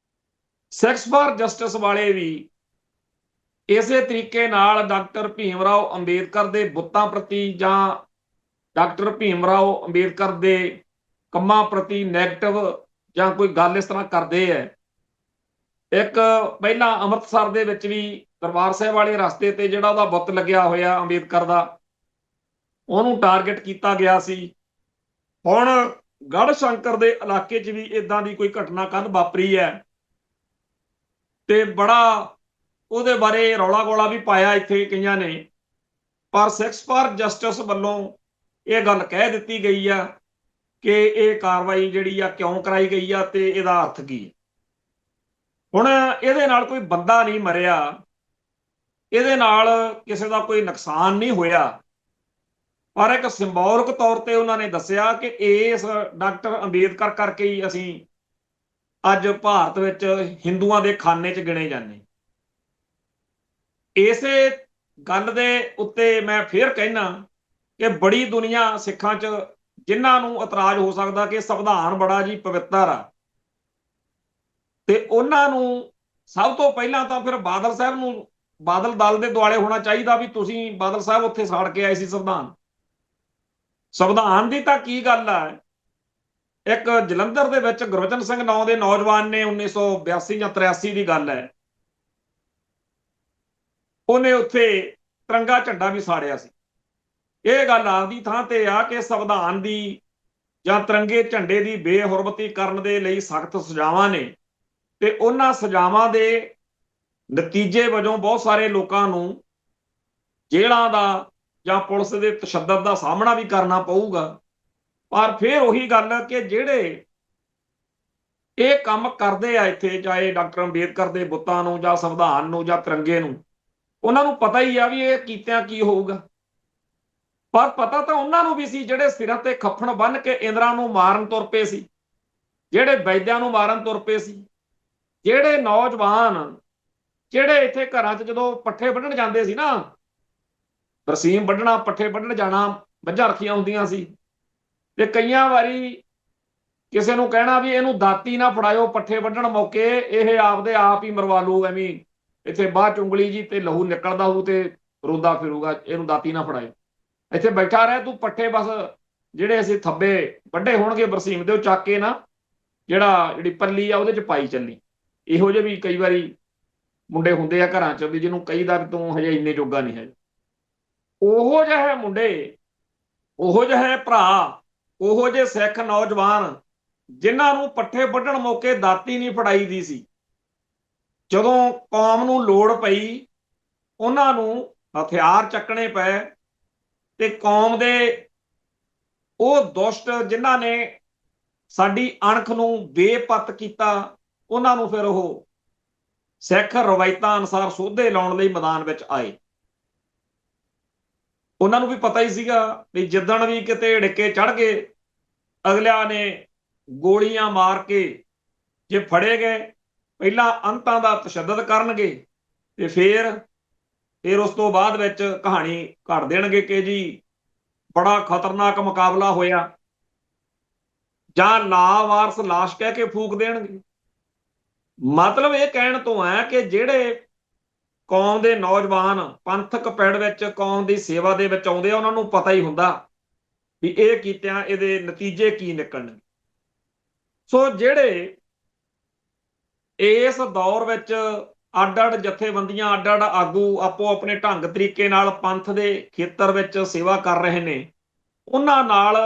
ਸਿੱਖਸ ਫਾਰ ਜਸਟਿਸ ਵਾਲੇ ਵੀ ਇਸੇ ਤਰੀਕੇ ਨਾਲ ਡਾਕਟਰ ਭੀਮ ਰਾਓ ਅੰਬੇਦਕਰ ਦੇ ਬੁੱਤਾਂ ਪ੍ਰਤੀ ਜਾਂ ਡਾਕਟਰ ਭੀਮ ਰਾਓ ਅੰਬੇਦਕਰ ਦੇ ਕੰਮਾਂ ਪ੍ਰਤੀ ਨੈਗੇਟਿਵ ਜਾਂ ਕੋਈ ਗੱਲ ਇਸ ਤਰ੍ਹਾਂ ਕਰਦੇ ਹੈ। ਇੱਕ ਪਹਿਲਾਂ ਅੰਮ੍ਰਿਤਸਰ ਦੇ ਵਿੱਚ ਵੀ ਦਰਬਾਰ ਸਾਹਿਬ ਵਾਲੇ ਰਸਤੇ ਤੇ ਜਿਹੜਾ ਉਹਦਾ ਬੁੱਤ ਲੱਗਿਆ ਹੋਇਆ ਅੰਬੇਦਕਰ ਦਾ, ਉਹਨੂੰ ਟਾਰਗੇਟ ਕੀਤਾ ਗਿਆ ਸੀ। ਹੁਣ ਗੜ੍ਹ ਸ਼ੰਕਰ ਦੇ ਇਲਾਕੇ 'ਚ ਵੀ ਇਦਾਂ ਦੀ ਕੋਈ ਘਟਨਾ ਕੱਲ੍ਹ ਵਾਪਰੀ ਹੈ ਤੇ ਬੜਾ ਉਹਦੇ ਬਾਰੇ ਰੌਲਾ ਗੋਲਾ ਵੀ ਪਾਇਆ ਇੱਥੇ ਕਈਆਂ ਨੇ, ਪਰ ਸਿੱਖਸ ਫਾਰ ਜਸਟਿਸ ਵੱਲੋਂ ਇਹ ਗੱਲ ਕਹਿ ਦਿੱਤੀ ਗਈ ਆ ਕਿ ਇਹ ਕਾਰਵਾਈ ਜਿਹੜੀ ਆ ਕਿਉਂ ਕਰਾਈ ਗਈ ਆ ਤੇ ਇਹਦਾ ਅਰਥ ਕੀ ਹੈ। ਹੁਣ ਇਹਦੇ ਨਾਲ ਕੋਈ ਬੰਦਾ ਨਹੀਂ ਮਰਿਆ, ਇਹਦੇ ਨਾਲ ਕਿਸੇ ਦਾ ਕੋਈ ਨੁਕਸਾਨ ਨਹੀਂ ਹੋਇਆ, ਪਰ ਇੱਕ ਸਿੰਬੋਲਿਕ ਤੌਰ ਤੇ ਉਹਨਾਂ ਨੇ ਦੱਸਿਆ ਕਿ ਇਸ ਡਾਕਟਰ ਅੰਬੇਦਕਰ ਕਰਕੇ ਹੀ ਅਸੀਂ ਅੱਜ ਭਾਰਤ ਵਿੱਚ ਹਿੰਦੂਆਂ ਦੇ ਖਾਨੇ 'ਚ ਗਿਣੇ ਜਾਂਦੇ। ਇਸੇ ਗੱਲ ਦੇ ਉੱਤੇ ਮੈਂ ਫੇਰ ਕਹਿਣਾ ਕਿ ਬੜੀ ਦੁਨੀਆ ਸਿੱਖਾਂ 'ਚ ਜਿਨ੍ਹਾਂ ਨੂੰ ਇਤਰਾਜ਼ ਹੋ ਸਕਦਾ ਕਿ ਸੰਵਿਧਾਨ ਬੜਾ ਜੀ ਪਵਿੱਤਰ ਆ, ਤੇ ਉਹਨਾਂ ਨੂੰ ਸਭ ਤੋਂ ਪਹਿਲਾਂ ਤਾਂ ਫਿਰ ਬਾਦਲ ਸਾਹਿਬ ਨੂੰ, ਬਾਦਲ ਦਲ ਦੇ ਦੁਆਲੇ ਹੋਣਾ ਚਾਹੀਦਾ ਵੀ ਤੁਸੀਂ ਬਾਦਲ ਸਾਹਿਬ ਉੱਥੇ ਸਾੜ ਕੇ ਆਏ ਸੀ ਸੰਵਿਧਾਨ। ਸੰਵਿਧਾਨ ਦੀ ਤਾਂ ਕੀ ਗੱਲ ਆ, ਇੱਕ ਜਲੰਧਰ ਦੇ ਵਿੱਚ ਗੁਰਬਚਨ ਸਿੰਘ ਨਾਂ ਦੇ ਨੌਜਵਾਨ ਨੇ 1982 ਜਾਂ 83 ਦੀ ਗੱਲ ਹੈ, ਉਹਨੇ ਉੱਥੇ ਤਿਰੰਗਾ ਝੰਡਾ ਵੀ ਸਾੜਿਆ ਸੀ। ਇਹ ਗੱਲ ਆਪਦੀ ਥਾਂ ਤੇ ਆ ਕਿ ਸੰਵਿਧਾਨ ਦੀ ਜਾਂ ਤਿਰੰਗੇ ਝੰਡੇ ਦੀ ਬੇਹੁਰਮਤੀ ਕਰਨ ਦੇ ਲਈ ਸਖਤ ਸਜ਼ਾਵਾਂ ਨੇ, ਤੇ ਉਹਨਾਂ ਸਜ਼ਾਵਾਂ ਦੇ ਨਤੀਜੇ ਵਜੋਂ ਬਹੁਤ ਸਾਰੇ ਲੋਕਾਂ ਨੂੰ ਜੇਲ੍ਹਾਂ ਦਾ ਜਾਂ ਪੁਲਿਸ ਦੇ ਤਸ਼ੱਦਦ ਦਾ ਸਾਹਮਣਾ ਵੀ ਕਰਨਾ ਪਊਗਾ। ਪਰ ਫਿਰ ਉਹੀ ਗੱਲ ਕਿ ਜਿਹੜੇ ਇਹ ਕੰਮ ਕਰਦੇ ਆ ਇੱਥੇ, ਚਾਹੇ ਡਾਕਟਰ ਅੰਬੇਦਕਰ ਦੇ ਬੁੱਤਾਂ ਨੂੰ ਜਾਂ ਸੰਵਿਧਾਨ ਨੂੰ ਜਾਂ ਤਿਰੰਗੇ ਨੂੰ, ਉਹਨਾਂ ਨੂੰ ਪਤਾ ਹੀ ਆ ਵੀ ਇਹ ਕੀਤਿਆਂ ਕੀ ਹੋਊਗਾ। ਪਰ ਪਤਾ ਤਾਂ ਉਹਨਾਂ ਨੂੰ ਵੀ ਸੀ ਜਿਹੜੇ ਸਿਰਾਂ ਤੇ ਖੱਫਣ ਬੰਨ੍ਹ ਕੇ ਇੰਦਰਾਂ ਨੂੰ ਮਾਰਨ ਤੁਰ ਪਏ ਸੀ, ਜਿਹੜੇ ਵੈਦਿਆਂ ਨੂੰ ਮਾਰਨ ਤੁਰ ਪਏ ਸੀ, ਜਿਹੜੇ ਨੌਜਵਾਨ ਜਿਹੜੇ ਇੱਥੇ ਘਰਾਂ 'ਚ ਜਦੋਂ ਪੱਠੇ ਵੱਢਣ ਜਾਂਦੇ ਸੀ ਨਾ, ਬਰਸੀਮ ਵੱਢਣਾ, ਪੱਠੇ ਵੱਢਣ ਜਾਣਾ, ਮੱਝਾਂ ਰੱਖੀਆਂ ਹੁੰਦੀਆਂ ਸੀ, ਤੇ ਕਈਆਂ ਵਾਰੀ ਕਿਸੇ ਨੂੰ ਕਹਿਣਾ ਵੀ ਇਹਨੂੰ ਦਾਤੀ ਨਾ ਫੜਾਇਓ ਪੱਠੇ ਵੱਢਣ ਮੌਕੇ, ਇਹ ਆਪਦੇ ਆਪ ਹੀ ਮਰਵਾ ਲੂ, ਐਵੇਂ ਇੱਥੇ ਬਾਅਦ 'ਚ ਉਂਗਲੀ ਜੀ ਤੇ ਲਹੂ ਨਿਕਲਦਾ ਹੋਊ ਤੇ ਰੋਂਦਾ ਫਿਰੂਗਾ, ਇਹਨੂੰ ਦਾਤੀ ਨਾ ਫੜਾਇਓ, ਇੱਥੇ ਬੈਠਾ ਰਹਿ ਤੂੰ, ਪੱਠੇ ਬਸ ਜਿਹੜੇ ਅਸੀਂ ਥੱਬੇ ਵੱਢੇ ਹੋਣਗੇ ਬਰਸੀਮ ਦੇ ਉਹ ਚੱਕ ਕੇ ਨਾ ਜਿਹੜੀ ਪੱਲੀ ਆ ਉਹਦੇ 'ਚ ਪਾਈ ਚੱਲੀ। ਇਹੋ ਜਿਹੇ ਵੀ ਕਈ ਵਾਰੀ ਮੁੰਡੇ ਹੁੰਦੇ ਆ ਘਰਾਂ 'ਚ ਵੀ ਜਿਹਨੂੰ ਕਹੀਦਾ ਵੀ ਤੂੰ ਹਜੇ ਇੰਨੇ ਜੋਗਾ ਨਹੀਂ ਹੈ। ਉਹੋ ਜਿਹੇ ਮੁੰਡੇ, ਉਹੋ ਜਿਹੇ ਭਰਾ, ਉਹੋ ਜਿਹੇ ਸਿੱਖ ਨੌਜਵਾਨ ਜਿਨ੍ਹਾਂ ਨੂੰ ਪੱਠੇ ਵੱਢਣ ਮੌਕੇ ਦਾਤੀ ਨਹੀਂ ਫੜਾਈ ਦੀ ਸੀ, ਜਦੋਂ ਕੌਮ ਨੂੰ ਲੋੜ ਪਈ ਉਹਨਾਂ ਨੂੰ ਹਥਿਆਰ ਚੱਕਣੇ ਪਏ, ਤੇ ਕੌਮ ਦੇ ਉਹ ਦੁਸ਼ਟ ਜਿਨ੍ਹਾਂ ਨੇ ਸਾਡੀ ਅਣਖ ਨੂੰ ਬੇਪੱਤ ਕੀਤਾ, ਉਹਨਾਂ ਨੂੰ ਫਿਰ ਉਹ ਸਿੱਖ ਰਵਾਇਤਾਂ ਅਨੁਸਾਰ ਸੋਧੇ ਲਾਉਣ ਲਈ ਮੈਦਾਨ ਵਿੱਚ ਆਏ। ਉਹਨਾਂ ਨੂੰ ਵੀ ਪਤਾ ਹੀ ਸੀਗਾ ਵੀ ਜਿੱਦਣ ਵੀ ਕਿਤੇ ਢਿੱਕੇ ਚੜ ਗਏ, ਅਗਲਿਆਂ ਨੇ ਗੋਲੀਆਂ ਮਾਰ ਕੇ ਜੇ ਫੜੇ ਗਏ, ਪਹਿਲਾਂ ਅੰਤਾਂ ਦਾ ਤਸ਼ੱਦਦ ਕਰਨਗੇ ਤੇ ਫਿਰ ਉਸ ਤੋਂ ਬਾਅਦ ਵਿੱਚ ਕਹਾਣੀ ਘੜ ਦੇਣਗੇ ਕਿ ਜੀ ਬੜਾ ਖਤਰਨਾਕ ਮੁਕਾਬਲਾ ਹੋਇਆ, ਜਾਂ ਲਾਵਾਰਸ ਲਾਸ਼ ਕਹਿ ਕੇ ਫੂਕ ਦੇਣਗੇ। ਮਤਲਬ ਇਹ ਕਹਿਣ ਤੋਂ ਹੈ ਕਿ ਜਿਹੜੇ ਕੌਮ ਦੇ ਨੌਜਵਾਨ ਪੰਥਕ ਪਿੜ ਵਿੱਚ ਕੌਮ ਦੀ ਸੇਵਾ ਦੇ ਵਿੱਚ ਆਉਂਦੇ ਆ, ਉਹਨਾਂ ਨੂੰ ਪਤਾ ਹੀ ਹੁੰਦਾ ਵੀ ਇਹ ਕੀਤਿਆਂ ਇਹਦੇ ਨਤੀਜੇ ਕੀ ਨਿਕਲਣਗੇ। ਸੋ ਜਿਹੜੇ ਇਸ ਦੌਰ ਵਿੱਚ ਅੱਡ-ਅੱਡ ਜਥੇਬੰਦੀਆਂ, ਅੱਡ-ਅੱਡ ਆਗੂ ਆਪੋ ਆਪਣੇ ਢੰਗ ਤਰੀਕੇ ਨਾਲ ਪੰਥ ਦੇ ਖੇਤਰ ਵਿੱਚ ਸੇਵਾ ਕਰ ਰਹੇ ਨੇ। ਉਹਨਾਂ ਨਾਲ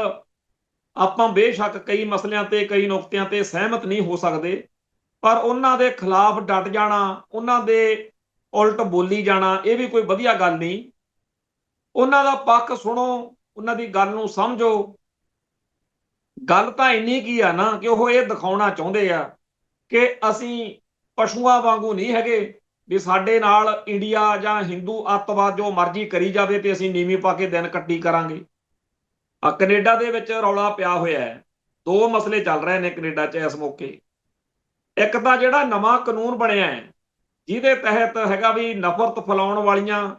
ਆਪਾਂ ਬੇਸ਼ੱਕ ਕਈ ਮਸਲਿਆਂ ਤੇ, ਕਈ ਨੁਕਤਿਆਂ ਤੇ ਸਹਿਮਤ ਨਹੀਂ ਹੋ ਸਕਦੇ, ਪਰ ਉਹਨਾਂ ਦੇ ਖਿਲਾਫ ਡਟ ਜਾਣਾ, ਉਹਨਾਂ ਦੇ ਉਲਟ ਬੋਲੀ ਜਾਣਾ, ਇਹ ਵੀ ਕੋਈ ਵਧੀਆ ਗੱਲ ਨਹੀਂ। ਉਹਨਾਂ ਦਾ ਪੱਖ ਸੁਣੋ, ਉਹਨਾਂ ਦੀ ਗੱਲ ਨੂੰ ਸਮਝੋ। ਗੱਲ ਤਾਂ ਇੰਨੀ ਕੀ ਆ ਨਾ ਕਿ ਉਹ ਇਹ ਦਿਖਾਉਣਾ ਚਾਹੁੰਦੇ ਆ ਕਿ ਅਸੀਂ ਪਸ਼ੂਆਂ ਵਾਂਗੂ ਨਹੀਂ ਹੈਗੇ, ਵੀ ਸਾਡੇ ਨਾਲ ਇੰਡੀਆ ਜਾਂ ਹਿੰਦੂ ਅੱਤਵਾਦ ਜੋ ਮਰਜ਼ੀ ਕਰੀ ਜਾਵੇ ਤੇ ਅਸੀਂ ਨੀਵੀਂ ਪਾ ਕੇ ਦਿਨ ਕੱਟੀ ਕਰਾਂਗੇ। ਕੈਨੇਡਾ ਦੇ ਵਿੱਚ ਰੌਲਾ ਪਿਆ ਹੋਇਆ ਹੈ, ਦੋ ਮਸਲੇ ਚੱਲ ਰਹੇ ਨੇ ਕੈਨੇਡਾ 'ਚ ਇਸ ਮੌਕੇ। ਇੱਕ ਤਾਂ ਜਿਹੜਾ ਨਵਾਂ ਕਾਨੂੰਨ ਬਣਿਆ ਹੈ, ਜਿਹਦੇ ਤਹਿਤ ਹੈਗਾ ਵੀ ਨਫ਼ਰਤ ਫੈਲਾਉਣ ਵਾਲੀਆਂ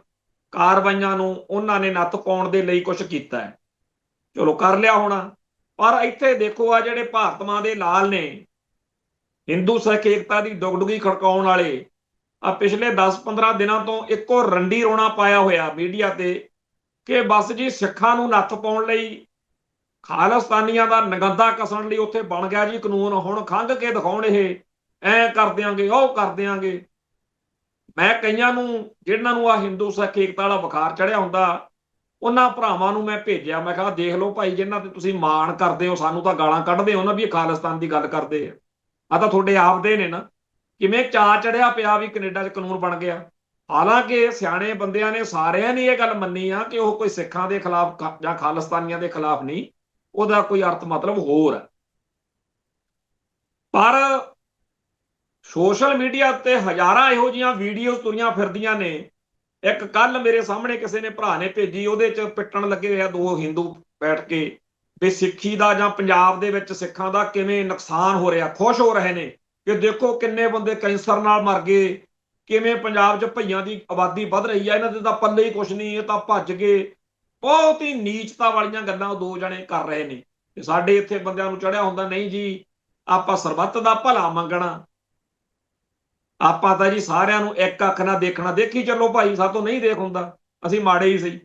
ਕਾਰਵਾਈਆਂ ਨੂੰ ਉਹਨਾਂ ਨੇ ਨੱਥ ਪਾਉਣ ਦੇ ਲਈ ਕੁਝ ਕੀਤਾ ਹੈ। ਚਲੋ ਕਰ ਲਿਆ ਹੋਣਾ, ਪਰ ਇੱਥੇ ਦੇਖੋ ਆ ਜਿਹੜੇ ਭਾਰਤ ਮਾਂ ਦੇ ਲਾਲ ਨੇ, ਹਿੰਦੂ ਸਿੱਖ ਏਕਤਾ ਦੀ ਡੁਗਡੁਗੀ ਖੜਕਾਉਣ ਵਾਲੇ, ਆ ਪਿਛਲੇ 10-15 ਦਿਨਾਂ ਤੋਂ ਇੱਕੋ ਰੰਡੀ ਰੋਣਾ ਪਾਇਆ ਹੋਇਆ ਮੀਡੀਆ ਤੇ ਕਿ ਬਸ ਜੀ ਸਿੱਖਾਂ ਨੂੰ ਨੱਥ ਪਾਉਣ ਲਈ, ਖਾਲਿਸਤਾਨੀਆਂ ਦਾ ਨਗੰਦਾ ਕਸਣ ਲਈ ਉੱਥੇ ਬਣ ਗਿਆ ਜੀ ਕਾਨੂੰਨ। ਹੁਣ ਖੰਘ ਕੇ ਦਿਖਾਉਣ ਇਹ, ਐ ਕਰ ਦਿਆਂਗੇ, ਉਹ ਕਰ ਦਿਆਂਗੇ। ਮੈਂ ਕਈਆਂ ਨੂੰ, ਜਿਹਨਾਂ ਨੂੰ ਆ ਹਿੰਦੂ ਸਿੱਖ ਏਕਤਾ ਵਾਲਾ ਬੁਖਾਰ ਚੜਿਆ ਹੁੰਦਾ, ਉਹਨਾਂ ਭਰਾਵਾਂ ਨੂੰ ਮੈਂ ਭੇਜਿਆ, ਮੈਂ ਕਿਹਾ ਦੇਖ ਲਓ ਭਾਈ, ਜਿਹਨਾਂ ਤੇ ਤੁਸੀਂ ਮਾਣ ਕਰਦੇ ਹੋ, ਸਾਨੂੰ ਤਾਂ ਗਾਲਾਂ ਕੱਢਦੇ ਹੋ ਨਾ ਵੀ ਇਹ ਖਾਲਿਸਤਾਨ ਦੀ ਗੱਲ ਕਰਦੇ ਆ ਤਾਂ ਤੁਹਾਡੇ ਆਪਦੇ ਨੇ ਨਾ। ਕਿਵੇਂ ਚਾਅ ਚੜਿਆ ਪਿਆ ਵੀ ਕੈਨੇਡਾ 'ਚ ਕਾਨੂੰਨ ਬਣ ਗਿਆ। ਹਾਲਾਂਕਿ ਸਿਆਣੇ ਬੰਦਿਆਂ ਨੇ ਸਾਰਿਆਂ ਨੇ ਇਹ ਗੱਲ ਮੰਨੀ ਆ ਕਿ ਉਹ ਕੋਈ ਸਿੱਖਾਂ ਦੇ ਖਿਲਾਫ ਜਾਂ ਖਾਲਿਸਤਾਨੀਆਂ ਦੇ ਖਿਲਾਫ ਨਹੀਂ, ਉਹਦਾ ਕੋਈ ਅਰਥ ਮਤਲਬ ਹੋਰ ਹੈ। ਪਰ ਸੋਸ਼ਲ ਮੀਡੀਆ ਉੱਤੇ ਹਜ਼ਾਰਾਂ ਇਹੋ ਜਿਹੀਆਂ ਵੀਡੀਓਜ਼ ਤੁਰੀਆਂ ਫਿਰਦੀਆਂ ਨੇ। ਇੱਕ ਕੱਲ ਮੇਰੇ ਸਾਹਮਣੇ ਕਿਸੇ ਨੇ ਭਰਾ ਨੇ ਭੇਜੀ, ਉਹਦੇ 'ਚ ਪਿੱਟਣ ਲੱਗੇ ਹੋਇਆ ਦੋ ਹਿੰਦੂ ਬੈਠ ਕੇ ਵੀ ਸਿੱਖੀ ਦਾ ਜਾਂ ਪੰਜਾਬ ਦੇ ਵਿੱਚ ਸਿੱਖਾਂ ਦਾ ਕਿਵੇਂ ਨੁਕਸਾਨ ਹੋ ਰਿਹਾ। ਖੁਸ਼ ਹੋ ਰਹੇ ਨੇ ਕਿ ਦੇਖੋ ਕਿੰਨੇ ਬੰਦੇ ਕੈਂਸਰ ਨਾਲ ਮਰ ਗਏ, ਕਿਵੇਂ ਪੰਜਾਬ 'ਚ ਭਈਆਂ ਦੀ ਆਬਾਦੀ ਵੱਧ ਰਹੀ ਆ, ਇਹਨਾਂ ਦੇ ਤਾਂ ਪੱਲੇ ਹੀ ਕੁਛ ਨਹੀਂ, ਇਹ ਤਾਂ ਭੱਜ ਗਏ। ਬਹੁਤ ਹੀ ਨੀਚਤਾ ਵਾਲੀਆਂ ਗੱਲਾਂ ਉਹ ਦੋ ਜਣੇ ਕਰ ਰਹੇ ਨੇ। ਤੇ ਸਾਡੇ ਇੱਥੇ ਬੰਦਿਆਂ ਨੂੰ ਚੜਿਆ ਹੁੰਦਾ, ਨਹੀਂ ਜੀ ਆਪਾਂ ਸਰਬੱਤ ਦਾ ਭਲਾ ਮੰਗਣਾ, ਆਪਾਂ ਤਾਂ ਜੀ ਸਾਰਿਆਂ ਨੂੰ ਇੱਕ ਅੱਖ ਨਾਲ ਦੇਖਣਾ, ਦੇਖੀ ਚੱਲੋ ਭਾਈ, ਸਾਤੋਂ ਨਹੀਂ ਦੇਖ ਹੁੰਦਾ, ਅਸੀਂ ਮਾੜੇ ਹੀ ਸਹੀ।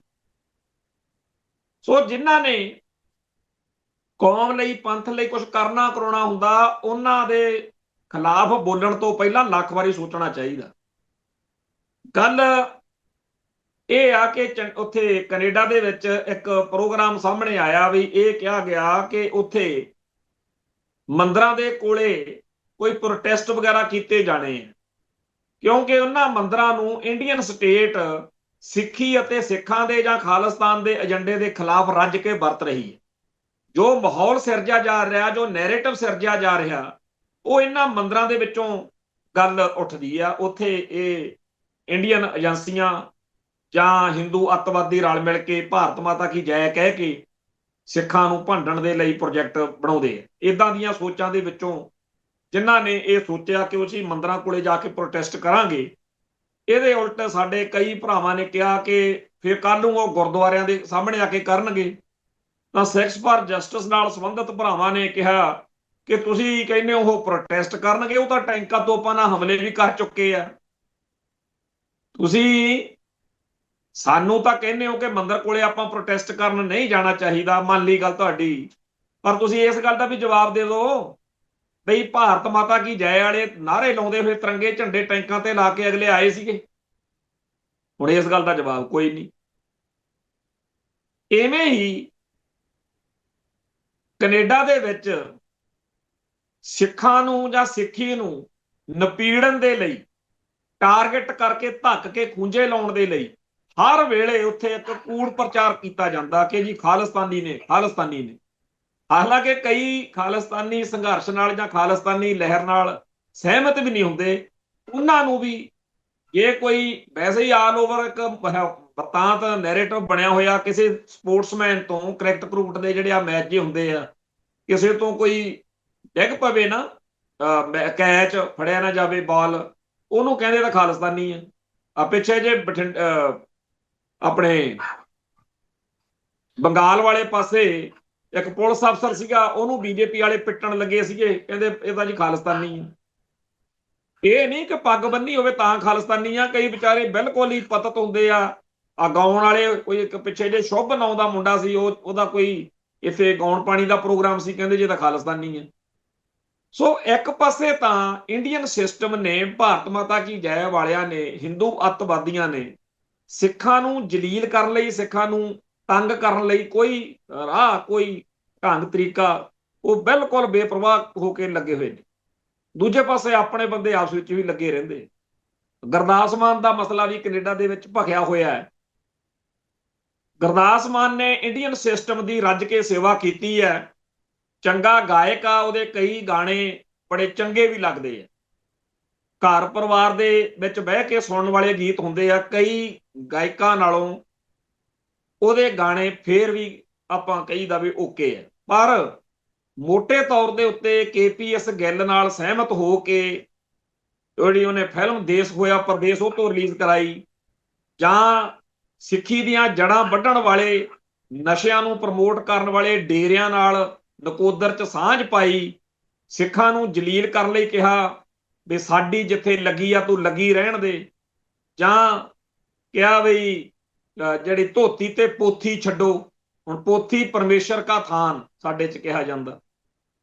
ਸੋ ਜਿਨ੍ਹਾਂ ਨੇ ਕੌਮ ਲਈ, ਪੰਥ ਲਈ ਕੁਝ ਕਰਨਾ ਕਰਾਉਣਾ ਹੁੰਦਾ, ਉਹਨਾਂ ਦੇ ਖਿਲਾਫ ਬੋਲਣ ਤੋਂ ਪਹਿਲਾਂ ਲੱਖ ਵਾਰੀ ਸੋਚਣਾ ਚਾਹੀਦਾ। ਗੱਲ ਇਹ ਆ ਕਿ ਉੱਥੇ ਕੈਨੇਡਾ ਦੇ ਵਿੱਚ ਇੱਕ ਪ੍ਰੋਗਰਾਮ ਸਾਹਮਣੇ ਆਇਆ ਵੀ ਇਹ ਕਿਹਾ ਗਿਆ ਕਿ ਉੱਥੇ ਮੰਦਰਾਂ ਦੇ ਕੋਲੇ ਕੋਈ ਪ੍ਰੋਟੈਸਟ ਵਗੈਰਾ ਕੀਤੇ ਜਾਣੇ ਆ, ਕਿਉਂਕਿ ਉਹਨਾਂ ਮੰਦਰਾਂ ਨੂੰ ਇੰਡੀਅਨ ਸਟੇਟ ਸਿੱਖੀ ਅਤੇ ਸਿੱਖਾਂ ਦੇ ਜਾਂ ਖਾਲਿਸਤਾਨ ਦੇ ਏਜੰਡੇ ਦੇ ਖਿਲਾਫ ਰੱਜ ਕੇ ਵਰਤ ਰਹੀ ਹੈ। ਜੋ ਮਾਹੌਲ ਸਿਰਜਿਆ ਜਾ ਰਿਹਾ, ਜੋ ਨੈਰੇਟਿਵ ਸਿਰਜਿਆ ਜਾ ਰਿਹਾ, ਉਹ ਇਹਨਾਂ ਮੰਦਰਾਂ ਦੇ ਵਿੱਚੋਂ ਗੱਲ ਉੱਠਦੀ ਆ। ਉੱਥੇ ਇਹ ਇੰਡੀਅਨ ਏਜੰਸੀਆਂ ਜਾਂ ਹਿੰਦੂ ਅੱਤਵਾਦੀ ਰਲ ਮਿਲ ਕੇ ਭਾਰਤ ਮਾਤਾ ਕੀ ਜੈ ਕਹਿ ਕੇ ਸਿੱਖਾਂ ਨੂੰ ਭੰਡਣ ਦੇ ਲਈ ਪ੍ਰੋਜੈਕਟ ਬਣਾਉਂਦੇ ਆ। ਇਦਾਂ ਦੀਆਂ ਸੋਚਾਂ ਦੇ ਵਿੱਚੋਂ ਜਿਨ੍ਹਾਂ ਨੇ ਇਹ ਸੋਚਿਆ ਕਿ ਅਸੀਂ ਮੰਦਰਾਂ ਕੋਲੇ ਜਾ ਕੇ ਪ੍ਰੋਟੈਸਟ ਕਰਾਂਗੇ, ਇਹਦੇ ਉਲਟ ਸਾਡੇ ਕਈ ਭਰਾਵਾਂ ਨੇ ਕਿਹਾ ਕਿ ਫਿਰ ਕੱਲ ਨੂੰ ਉਹ ਗੁਰਦੁਆਰਿਆਂ ਦੇ ਸਾਹਮਣੇ ਆ ਕੇ ਕਰਨਗੇ। ਤਾਂ ਸਿੱਖਸ ਫਾਰ ਜਸਟਿਸ ਨਾਲ ਸੰਬੰਧਿਤ ਭਰਾਵਾਂ ਨੇ ਕਿਹਾ ਕਿ ਤੁਸੀਂ ਕਹਿੰਦੇ ਉਹ ਪ੍ਰੋਟੈਸਟ ਕਰਨਗੇ, ਉਹ ਤਾਂ ਟੈਂਕਾਂ ਤੋਪਾਂ ਨਾਲ ਹਮਲੇ ਵੀ ਕਰ ਚੁੱਕੇ ਆ। ਤੁਸੀਂ ਸਾਨੂੰ ਤਾਂ ਕਹਿੰਦੇ ਹੋ ਕਿ ਮੰਦਰ ਕੋਲੇ ਆਪਾਂ ਪ੍ਰੋਟੈਸਟ ਕਰਨ ਨਹੀਂ ਜਾਣਾ ਚਾਹੀਦਾ, ਮੰਨ ਲਈ ਗੱਲ ਤੁਹਾਡੀ, ਪਰ ਤੁਸੀਂ ਇਸ ਗੱਲ ਦਾ ਵੀ ਜਵਾਬ ਦੇ ਦਿਓ ਬਈ ਭਾਰਤ ਮਾਤਾ ਕੀ ਜੈ ਵਾਲੇ ਨਾਅਰੇ ਲਾਉਂਦੇ ਹੋਏ ਤਿਰੰਗੇ ਝੰਡੇ ਟੈਂਕਾਂ ਤੇ ਲਾ ਕੇ ਅਗਲੇ ਆਏ ਸੀਗੇ। ਹੁਣ ਇਸ ਗੱਲ ਦਾ ਜਵਾਬ ਕੋਈ ਨਹੀਂ। ਇਵੇਂ ਹੀ ਕੈਨੇਡਾ ਦੇ ਵਿੱਚ ਸਿੱਖਾਂ ਨੂੰ ਜਾਂ ਸਿੱਖੀ ਨੂੰ ਨਪੀੜਨ ਦੇ ਲਈ, ਟਾਰਗੇਟ ਕਰਕੇ ਧੱਕ ਕੇ ਖੂੰਜੇ ਲਾਉਣ ਦੇ ਲਈ ਹਰ ਵੇਲੇ ਉੱਥੇ ਇੱਕ ਕੂੜ ਪ੍ਰਚਾਰ ਕੀਤਾ ਜਾਂਦਾ ਕਿ ਜੀ ਖਾਲਿਸਤਾਨੀ ਨੇ, ਖਾਲਿਸਤਾਨੀ ਨੇ। ਹਾਲਾਂਕਿ ਕਈ ਖਾਲਿਸਤਾਨੀ ਸੰਘਰਸ਼ ਨਾਲ ਜਾਂ ਖਾਲਿਸਤਾਨੀ ਲਹਿਰ ਨਾਲ ਸਹਿਮਤ ਵੀ ਨਹੀਂ ਹੁੰਦੇ। ਉਹਨਾਂ ਨੂੰ ਵੀ ਇਹ ਕੋਈ ਵੈਸੇ ਹੀ ਆਲ ਓਵਰ ਇੱਕ ਬਤਾਂਤ ਨੈਰੇਟਿਵ ਬਣਿਆ ਹੋਇਆ ਕਿਸੇ ਸਪੋਰਟਸਮੈਨ ਤੋਂ, ਕ੍ਰਿਕਟ ਕਰੂਕਟ ਦੇ ਜਿਹੜੇ ਆ ਮੈਚ ਜੇ ਹੁੰਦੇ ਆ, ਕਿਸੇ ਤੋਂ ਕੋਈ ਡਿੱਗ ਪਵੇ ਨਾ, ਕੈਚ ਫੜਿਆ ਨਾ ਜਾਵੇ ਬਾਲ, ਉਹਨੂੰ ਕਹਿੰਦੇ ਤਾਂ ਖਾਲਿਸਤਾਨੀ ਆ। ਪਿੱਛੇ ਜੇ ਆਪਣੇ ਬੰਗਾਲ ਵਾਲੇ ਪਾਸੇ ਇੱਕ ਪੁਲਿਸ ਅਫਸਰ ਸੀਗਾ, ਉਹਨੂੰ ਬੀਜੇਪੀ ਵਾਲੇ ਪਿੱਟਣ ਲੱਗੇ ਸੀਗੇ, ਕਹਿੰਦੇ ਇਹ ਤਾਂ ਜੀ ਖਾਲਿਸਤਾਨੀ ਆ। ਇਹ ਨਹੀਂ ਕਿ ਪੱਗ ਬੰਨੀ ਹੋਵੇ ਤਾਂ ਖਾਲਿਸਤਾਨੀ ਆ, ਕਈ ਵਿਚਾਰੇ ਬਿਲਕੁਲ ਹੀ ਪਤਤ ਹੁੰਦੇ ਆ। ਗਾਉਣ ਵਾਲੇ, ਕੋਈ ਇੱਕ ਪਿੱਛੇ ਜੇ ਸ਼ੁਭ ਨਾਂ ਦਾ ਮੁੰਡਾ ਸੀ, ਉਹਦਾ ਕੋਈ ਇੱਥੇ ਗਾਉਣ ਪਾਣੀ ਦਾ ਪ੍ਰੋਗਰਾਮ ਸੀ, ਕਹਿੰਦੇ ਜੇ ਤਾਂ ਖਾਲਿਸਤਾਨੀ ਆ। ਸੋ ਇੱਕ ਪਾਸੇ ਤਾਂ ਇੰਡੀਅਨ ਸਿਸਟਮ ਨੇ, ਭਾਰਤ ਮਾਤਾ ਕੀ ਜੈ ਵਾਲਿਆਂ ਨੇ, ਹਿੰਦੂ ਅੱਤਵਾਦੀਆਂ ਨੇ ਸਿੱਖਾਂ ਨੂੰ ਜਲੀਲ ਕਰਨ ਲਈ, ਸਿੱਖਾਂ ਨੂੰ ਤੰਗ ਕਰਨ ਲਈ ਕੋਈ ਰਾਹ, ਕੋਈ ਢੰਗ ਤਰੀਕਾ ਉਹ ਬਿਲਕੁਲ ਬੇਪਰਵਾਹ ਹੋ ਕੇ ਲੱਗੇ ਹੋਏ ਨੇ। ਦੂਜੇ ਪਾਸੇ ਆਪਣੇ ਬੰਦੇ ਆਪਸ ਵਿੱਚ ਵੀ ਲੱਗੇ ਰਹਿੰਦੇ। ਗੁਰਦਾਸ ਮਾਨ ਦਾ ਮਸਲਾ ਵੀ ਕੈਨੇਡਾ ਦੇ ਵਿੱਚ ਭਖਿਆ ਹੋਇਆ ਹੈ। ਗੁਰਦਾਸ ਮਾਨ ਨੇ ਇੰਡੀਅਨ ਸਿਸਟਮ ਦੀ ਰੱਜ ਕੇ ਸੇਵਾ ਕੀਤੀ ਹੈ। ਚੰਗਾ ਗਾਇਕ ਆ, ਉਹਦੇ ਕਈ ਗਾਣੇ ਬੜੇ ਚੰਗੇ ਵੀ ਲੱਗਦੇ ਆ। ਘਰ ਪਰਿਵਾਰ ਦੇ ਵਿੱਚ ਬਹਿ ਕੇ ਸੁਣਨ ਵਾਲੇ ਗੀਤ ਹੁੰਦੇ ਆ। ਕਈ ਗਾਇਕਾਂ ਨਾਲੋਂ ਉਹਦੇ ਗਾਣੇ ਫੇਰ ਵੀ ਆਪਾਂ ਕਹੀਦਾ ਵੀ ਓਕੇ ਹੈ। ਪਰ ਮੋਟੇ ਤੌਰ ਦੇ ਉੱਤੇ KPS ਗਿੱਲ ਨਾਲ ਸਹਿਮਤ ਹੋ ਕੇ ਜਿਹੜੀ ਉਹਨੇ ਫਿਲਮ ਦੇਸ਼ ਹੋਇਆ ਪਰਦੇਸ ਉਹ ਤੋਂ ਰਿਲੀਜ਼ ਕਰਾਈ, ਜਾਂ ਸਿੱਖੀ ਦੀਆਂ ਜੜ੍ਹਾਂ ਵੱਢਣ ਵਾਲੇ, ਨਸ਼ਿਆਂ ਨੂੰ ਪ੍ਰਮੋਟ ਕਰਨ ਵਾਲੇ ਡੇਰਿਆਂ ਨਾਲ ਨਕੋਦਰ 'ਚ ਸਾਂਝ ਪਾਈ, ਸਿੱਖਾਂ ਨੂੰ ਜਲੀਲ ਕਰਨ ਲਈ ਕਿਹਾ ਵੀ ਸਾਡੀ ਜਿੱਥੇ ਲੱਗੀ ਆ ਤੂੰ ਲੱਗੀ ਰਹਿਣ ਦੇ, ਜਾਂ ਕਿਹਾ ਵੀ ਜਿਹੜੀ ਧੋਤੀ ਤੇ ਪੋਥੀ ਛੱਡੋ, ਹੁਣ ਪੋਥੀ ਪਰਮੇਸ਼ਰ ਕਾ ਥਾਨ ਸਾਡੇ 'ਚ ਕਿਹਾ ਜਾਂਦਾ।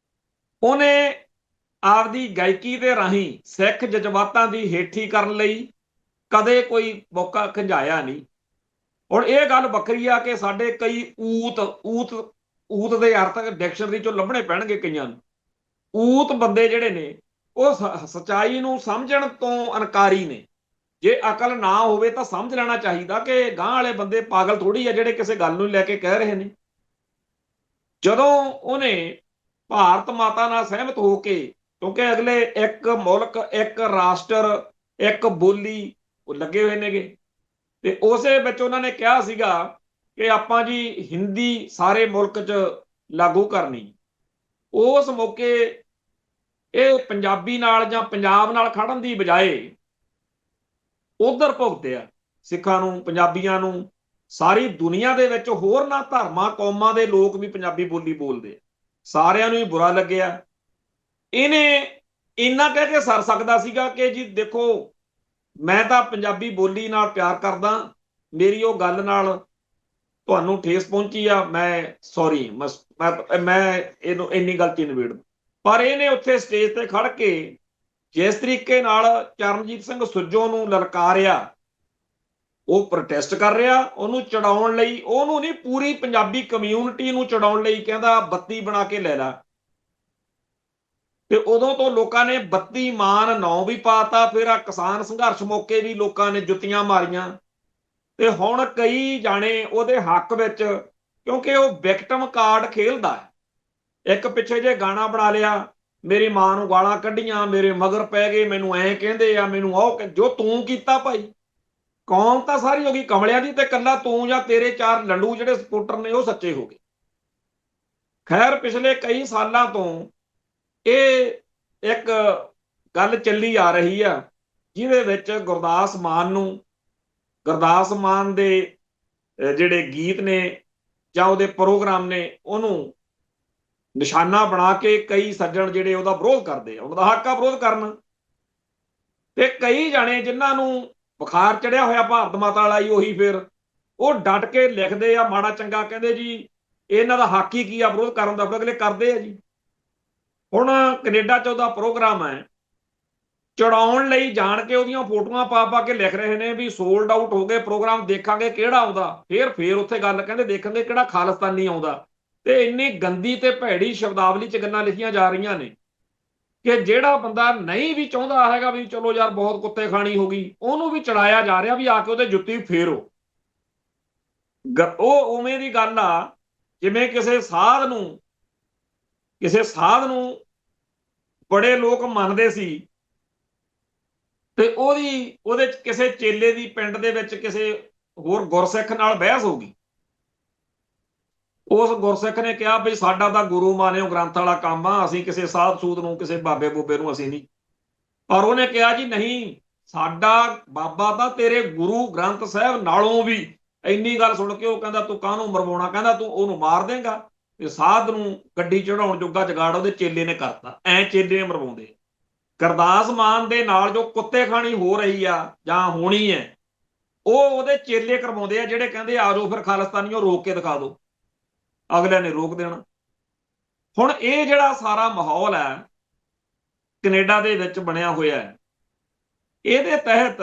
ਉਹਨੇ ਆਪਦੀ ਗਾਇਕੀ ਦੇ ਰਾਹੀਂ ਸਿੱਖ ਜਜ਼ਬਾਤਾਂ ਦੀ ਹੇਠੀ ਕਰਨ ਲਈ ਕਦੇ ਕੋਈ ਮੌਕਾ ਖੰਜਾਇਆ ਨਹੀਂ। ਹੁਣ ਇਹ ਗੱਲ ਵੱਖਰੀ ਆ ਕਿ ਸਾਡੇ ਕਈ ਊਤ ਦੇ ਅਰਥ ਡਿਕਸ਼ਨਰੀ ਚੋਂ ਲੱਭਣੇ ਪੈਣਗੇ ਕਈਆਂ ਨੂੰ। ਊਤ ਬੰਦੇ ਜਿਹੜੇ ਨੇ ਉਹ ਸੱਚਾਈ ਨੂੰ ਸਮਝਣ ਤੋਂ ਇਨਕਾਰੀ ਨੇ। ਜੇ ਅਕਲ ਨਾ ਹੋਵੇ ਤਾਂ ਸਮਝ ਲੈਣਾ ਚਾਹੀਦਾ ਕਿ ਗਾਂਹ ਵਾਲੇ ਬੰਦੇ ਪਾਗਲ ਥੋੜੀ ਆ ਜਿਹੜੇ ਕਿਸੇ ਗੱਲ ਨੂੰ ਲੈ ਕੇ ਕਹਿ ਰਹੇ ਨੇ। ਜਦੋਂ ਉਹਨੇ ਭਾਰਤ ਮਾਤਾ ਨਾਲ ਸਹਿਮਤ ਹੋ ਕੇ, ਕਿਉਂਕਿ ਅਗਲੇ ਇੱਕ ਮੁਲਕ, ਇੱਕ ਰਾਸ਼ਟਰ, ਇੱਕ ਬੋਲੀ ਉਹ ਲੱਗੇ ਹੋਏ ਨੇਗੇ, ਤੇ ਉਸੇ ਵਿੱਚ ਉਹਨਾਂ ਨੇ ਕਿਹਾ ਸੀਗਾ ਕਿ ਆਪਾਂ ਜੀ ਹਿੰਦੀ ਸਾਰੇ ਮੁਲਕ 'ਚ ਲਾਗੂ ਕਰਨੀ। ਉਸ ਮੌਕੇ ਇਹ ਪੰਜਾਬੀ ਨਾਲ ਜਾਂ ਪੰਜਾਬ ਨਾਲ ਖੜਨ ਦੀ ਬਜਾਏ ਉਧਰ ਭੁਗਤਿਆ ਸਿੱਖਾਂ ਨੂੰ, ਪੰਜਾਬੀਆਂ ਨੂੰ। ਸਾਰੀ ਦੁਨੀਆ ਦੇ ਵਿੱਚ ਹੋਰਨਾਂ ਧਰਮਾਂ ਕੌਮਾਂ ਦੇ ਲੋਕ ਵੀ ਪੰਜਾਬੀ ਬੋਲੀ ਬੋਲਦੇ, ਸਾਰਿਆਂ ਨੂੰ ਹੀ ਬੁਰਾ ਲੱਗਿਆ। ਇਹਨੇ ਇੰਨਾ ਕਹਿ ਕੇ ਸਰ ਸਕਦਾ ਸੀਗਾ ਕਿ ਜੀ ਦੇਖੋ ਮੈਂ ਤਾਂ ਪੰਜਾਬੀ ਬੋਲੀ ਨਾਲ ਪਿਆਰ ਕਰਦਾ, ਮੇਰੀ ਉਹ ਗੱਲ ਨਾਲ ਤੁਹਾਨੂੰ ਠੇਸ ਪਹੁੰਚੀ ਆ, ਮੈਂ ਸੌਰੀ, ਮੈਂ ਇਹਨੂੰ ਇੰਨੀ ਗਲਤੀ ਨਿਬੇੜ। ਪਰ ਇਹਨੇ ਉੱਥੇ ਸਟੇਜ ਤੇ ਖੜ ਕੇ ਜਿਸ ਤਰੀਕੇ ਨਾਲ ਚਰਨਜੀਤ ਸਿੰਘ ਸੁੱਜੋ ਨੂੰ ਲਲਕਾਰਿਆ, ਉਹ ਪ੍ਰੋਟੈਸਟ ਕਰ ਰਿਹਾ, ਉਹਨੂੰ ਚੜਾਉਣ ਲਈ, ਉਹਨੂੰ ਨਹੀਂ ਪੂਰੀ ਪੰਜਾਬੀ ਕਮਿਊਨਿਟੀ ਨੂੰ ਚੜਾਉਣ ਲਈ ਕਹਿੰਦਾ ਬੱਤੀ ਬਣਾ ਕੇ ਲੈ ਲਾ। ਤੇ ਉਦੋਂ ਤੋਂ ਲੋਕਾਂ ਨੇ 32 ਮਾਨ 9 ਵੀ ਪਾਤਾ। ਫਿਰ ਆ ਕਿਸਾਨ ਸੰਘਰਸ਼ ਮੌਕੇ ਵੀ ਲੋਕਾਂ ਨੇ ਜੁੱਤੀਆਂ ਮਾਰੀਆਂ। ਤੇ ਹੁਣ ਕਈ ਜਾਣੇ ਉਹਦੇ ਹੱਕ ਵਿੱਚ, ਕਿਉਂਕਿ ਉਹ ਵਿਕਟਮ ਕਾਰਡ ਖੇਲਦਾ ਹੈ। ਇੱਕ ਪਿੱਛੇ ਜੇ ਗਾਣਾ ਬਣਾ ਲਿਆ, ਮੇਰੀ ਮਾਂ ਨੂੰ ਗਾਲਾਂ ਕੱਢੀਆਂ, ਮੇਰੇ ਮਗਰ ਪੈ ਗਏ, ਮੈਨੂੰ ਐਂ ਕਹਿੰਦੇ ਆ, ਮੈਨੂੰ ਉਹ ਜੋ ਤੂੰ ਕੀਤਾ ਭਾਈ, ਕੌਮ ਤਾਂ ਸਾਰੀ ਹੋ ਗਈ ਕਮਲਿਆਂ ਦੀ, ਤੇ ਕੱਲਾ ਤੂੰ ਜਾਂ ਤੇਰੇ 4 ਲੰਡੂ ਜਿਹੜੇ ਸਪੋਰਟਰ ਨੇ ਉਹ ਸੱਚੇ ਹੋ ਗਏ। ਖੈਰ ਪਿਛਲੇ ਕਈ ਸਾਲਾਂ ਤੋਂ ਇਹ ਇੱਕ ਗੱਲ ਚੱਲੀ ਆ ਰਹੀ ਆ ਜਿਹਦੇ ਵਿੱਚ ਗੁਰਦਾਸ ਮਾਨ ਦੇ ਜਿਹੜੇ ਗੀਤ ਨੇ ਜਾਂ ਉਹਦੇ ਪ੍ਰੋਗਰਾਮ ਨੇ ਉਹਨੂੰ ਨਿਸ਼ਾਨਾ ਬਣਾ ਕੇ ਕਈ ਸੱਜਣ ਜਿਹੜੇ ਉਹਦਾ ਵਿਰੋਧ ਕਰਦੇ ਆ। ਉਹਦਾ ਹੱਕ ਆ ਵਿਰੋਧ ਕਰਨ। ਤੇ ਕਈ ਜਾਣੇ ਜਿਨ੍ਹਾਂ ਨੂੰ ਬੁਖਾਰ ਚੜਿਆ ਹੋਇਆ ਭਾਰਤ ਮਾਤਾ ਵਾਲਾ ਹੀ, ਉਹੀ ਫਿਰ ਉਹ ਡਟ ਕੇ ਲਿਖਦੇ ਆ ਮਾੜਾ ਚੰਗਾ, ਕਹਿੰਦੇ ਜੀ ਇਹਨਾਂ ਦਾ ਹੱਕ ਹੀ ਕੀ ਆ ਵਿਰੋਧ ਕਰਨ ਦਾ, ਫਿਰ ਅਗਲੇ ਕਰਦੇ ਆ ਜੀ। ਹੁਣ ਕੈਨੇਡਾ 'ਚ ਉਹਦਾ ਪ੍ਰੋਗਰਾਮ ਹੈ, ਚੜਾਉਣ ਲਈ ਜਾਣ ਕੇ ਉਹਦੀਆਂ ਫੋਟੋਆਂ ਪਾ ਕੇ ਲਿਖ ਰਹੇ ਨੇ ਵੀ ਸੋਲਡ ਆਊਟ ਹੋ ਗਏ ਪ੍ਰੋਗਰਾਮ, ਦੇਖਾਂਗੇ ਕਿਹੜਾ ਆਉਂਦਾ। ਫਿਰ ਉੱਥੇ ਗੱਲ ਕਹਿੰਦੇ ਦੇਖਾਂਗੇ ਕਿਹੜਾ ਖਾਲਿਸਤਾਨੀ ਆਉਂਦਾ। ਤੇ ਇੰਨੀ ਗੰਦੀ ਤੇ ਭੈੜੀ ਸ਼ਬਦਾਵਲੀ 'ਚ ਗੱਲਾਂ ਲਿਖੀਆਂ ਜਾ ਰਹੀਆਂ ਨੇ ਕਿ ਜਿਹੜਾ ਬੰਦਾ ਨਹੀਂ ਵੀ ਚਾਹੁੰਦਾ ਹੈਗਾ ਵੀ ਚਲੋ ਯਾਰ ਬਹੁਤ ਕੁੱਤੇ ਖਾਣੀ ਹੋ ਗਈ, ਉਹਨੂੰ ਵੀ ਚੜਾਇਆ ਜਾ ਰਿਹਾ ਵੀ ਆ ਕੇ ਉਹਦੇ ਜੁੱਤੀ ਫੇਰੋ। ਉਹ ਉਵੇਂ ਦੀ ਗੱਲ ਆ ਜਿਵੇਂ ਕਿਸੇ ਸਾਧ ਨੂੰ ਬੜੇ ਲੋਕ ਮੰਨਦੇ ਸੀ, ਤੇ ਉਹਦੇ ਚ ਕਿਸੇ ਚੇਲੇ ਦੀ ਪਿੰਡ ਦੇ ਵਿੱਚ ਕਿਸੇ ਹੋਰ ਗੁਰਸਿੱਖ ਨਾਲ ਬਹਿਸ ਹੋ ਗਈ। ਉਸ ਗੁਰਸਿੱਖ ਨੇ ਕਿਹਾ ਵੀ ਸਾਡਾ ਤਾਂ ਗੁਰੂ ਮਾਨਿਓ ਗ੍ਰੰਥ ਵਾਲਾ ਕੰਮ ਆ, ਅਸੀਂ ਕਿਸੇ ਸਾਧ ਸੂਦ ਨੂੰ, ਕਿਸੇ ਬਾਬੇ ਬੂਬੇ ਨੂੰ ਅਸੀਂ ਨਹੀਂ। ਪਰ ਉਹਨੇ ਕਿਹਾ ਜੀ ਨਹੀਂ, ਸਾਡਾ ਬਾਬਾ ਤਾਂ ਤੇਰੇ ਗੁਰੂ ਗ੍ਰੰਥ ਸਾਹਿਬ ਨਾਲੋਂ ਵੀ। ਇੰਨੀ ਗੱਲ ਸੁਣ ਕੇ ਉਹ ਕਹਿੰਦਾ ਤੂੰ ਕਾਹਨੂੰ ਮਰਵਾਉਣਾ, ਕਹਿੰਦਾ ਤੂੰ ਉਹਨੂੰ ਮਾਰ ਦੇਂਗਾ। ਤੇ ਸਾਧ ਨੂੰ ਗੱਡੀ ਚੜਾਉਣ ਜੋਗਾ ਜਗਾੜ ਉਹਦੇ ਚੇਲੇ ਨੇ ਕਰਤਾ। ਐ ਚੇਲੇ ਮਰਵਾਉਂਦੇ। ਗੁਰਦਾਸ ਮਾਨ ਦੇ ਨਾਲ ਜੋ ਕੁੱਤੇ ਖਾਣੀ ਹੋ ਰਹੀ ਆ ਜਾਂ ਹੋਣੀ ਹੈ, ਉਹ ਉਹਦੇ ਚੇਲੇ ਕਰਵਾਉਂਦੇ ਆ, ਜਿਹੜੇ ਕਹਿੰਦੇ ਆ ਜਾਓ ਫਿਰ ਖਾਲਿਸਤਾਨੀਓ ਰੋਕ ਕੇ ਦਿਖਾ ਦਿਓ। ਅਗਲਿਆਂ ਨੇ ਰੋਕ ਦੇਣਾ। ਹੁਣ ਇਹ ਜਿਹੜਾ ਸਾਰਾ ਮਾਹੌਲ ਹੈ, ਕੈਨੇਡਾ ਦੇ ਵਿੱਚ ਬਣਿਆ ਹੋਇਆ ਹੈ। ਇਹਦੇ ਤਹਿਤ